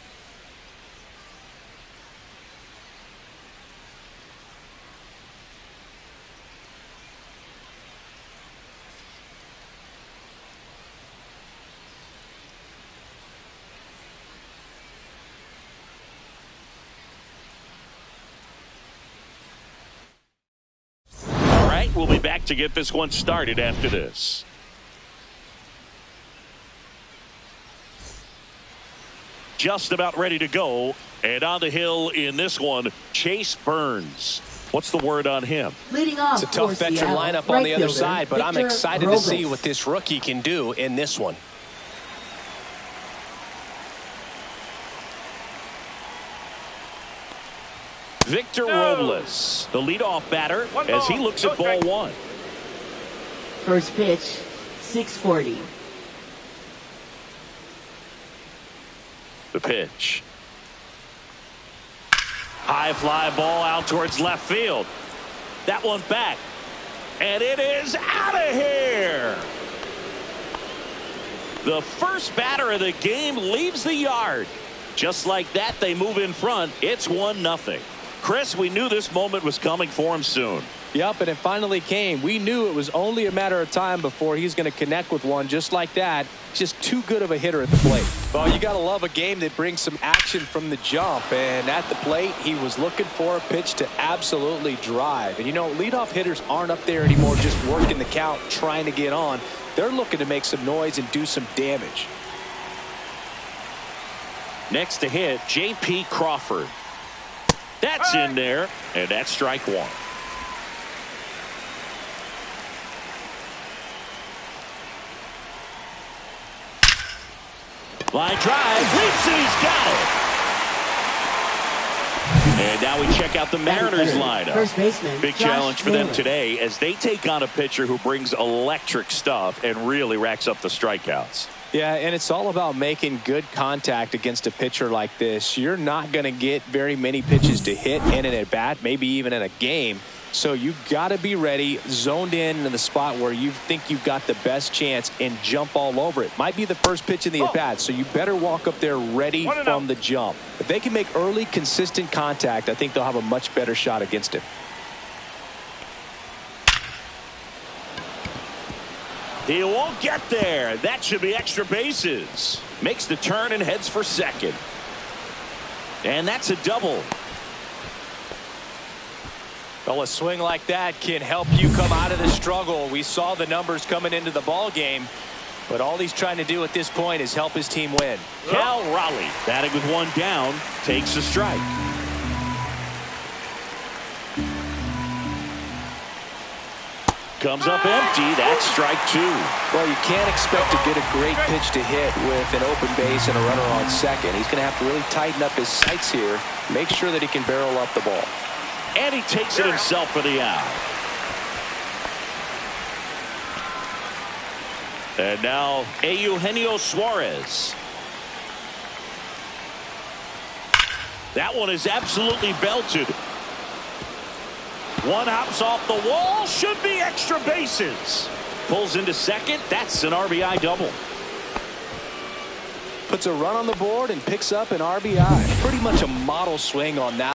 We'll be back to get this one started after this. Just about ready to go. And on the hill in this one, Chase Burns. What's the word on him? Leading off, it's a tough veteran lineup on the other side, but I'm excited to see what this rookie can do in this one. Victor Robles, the leadoff batter, as he looks at ball one. First pitch, 640. The pitch. High fly ball out towards left field. That one back. And it is out of here. The first batter of the game leaves the yard. Just like that, they move in front. It's 1-0. Chris, we knew this moment was coming for him soon. Yep, and it finally came. We knew it was only a matter of time before he's going to connect with one just like that. Just too good of a hitter at the plate. Well, you got to love a game that brings some action from the jump. And at the plate, he was looking for a pitch to absolutely drive. And, you know, leadoff hitters aren't up there anymore just working the count, trying to get on. They're looking to make some noise and do some damage. Next to hit, J.P. Crawford. That's in there, and that's strike one. Line drive, leaps and he's got it. And now we check out the Mariners lineup. First baseman, Big challenge for them today as they take on a pitcher who brings electric stuff and really racks up the strikeouts. Yeah, and it's all about making good contact against a pitcher like this. You're not going to get very many pitches to hit in an at-bat, maybe even in a game. So you've got to be ready, zoned in the spot where you think you've got the best chance and jump all over it. Might be the first pitch in the at-bat, so you better walk up there ready from the jump. If they can make early, consistent contact, I think they'll have a much better shot against him. He won't get there. That should be extra bases. Makes the turn and heads for second. And that's a double. Well, a swing like that can help you come out of the struggle. We saw the numbers coming into the ball game, but all he's trying to do at this point is help his team win. Cal Raleigh, batting with one down, takes a strike. Comes up empty. That's strike two. Well, you can't expect to get a great pitch to hit with an open base and a runner on second. He's going to have to really tighten up his sights here, make sure that he can barrel up the ball. And he takes it himself for the out. And now Eugenio Suarez. That one is absolutely belted. One hops off the wall. Should be extra bases. Pulls into second. That's an RBI double. Puts a run on the board and picks up an RBI. Pretty much a model swing on that.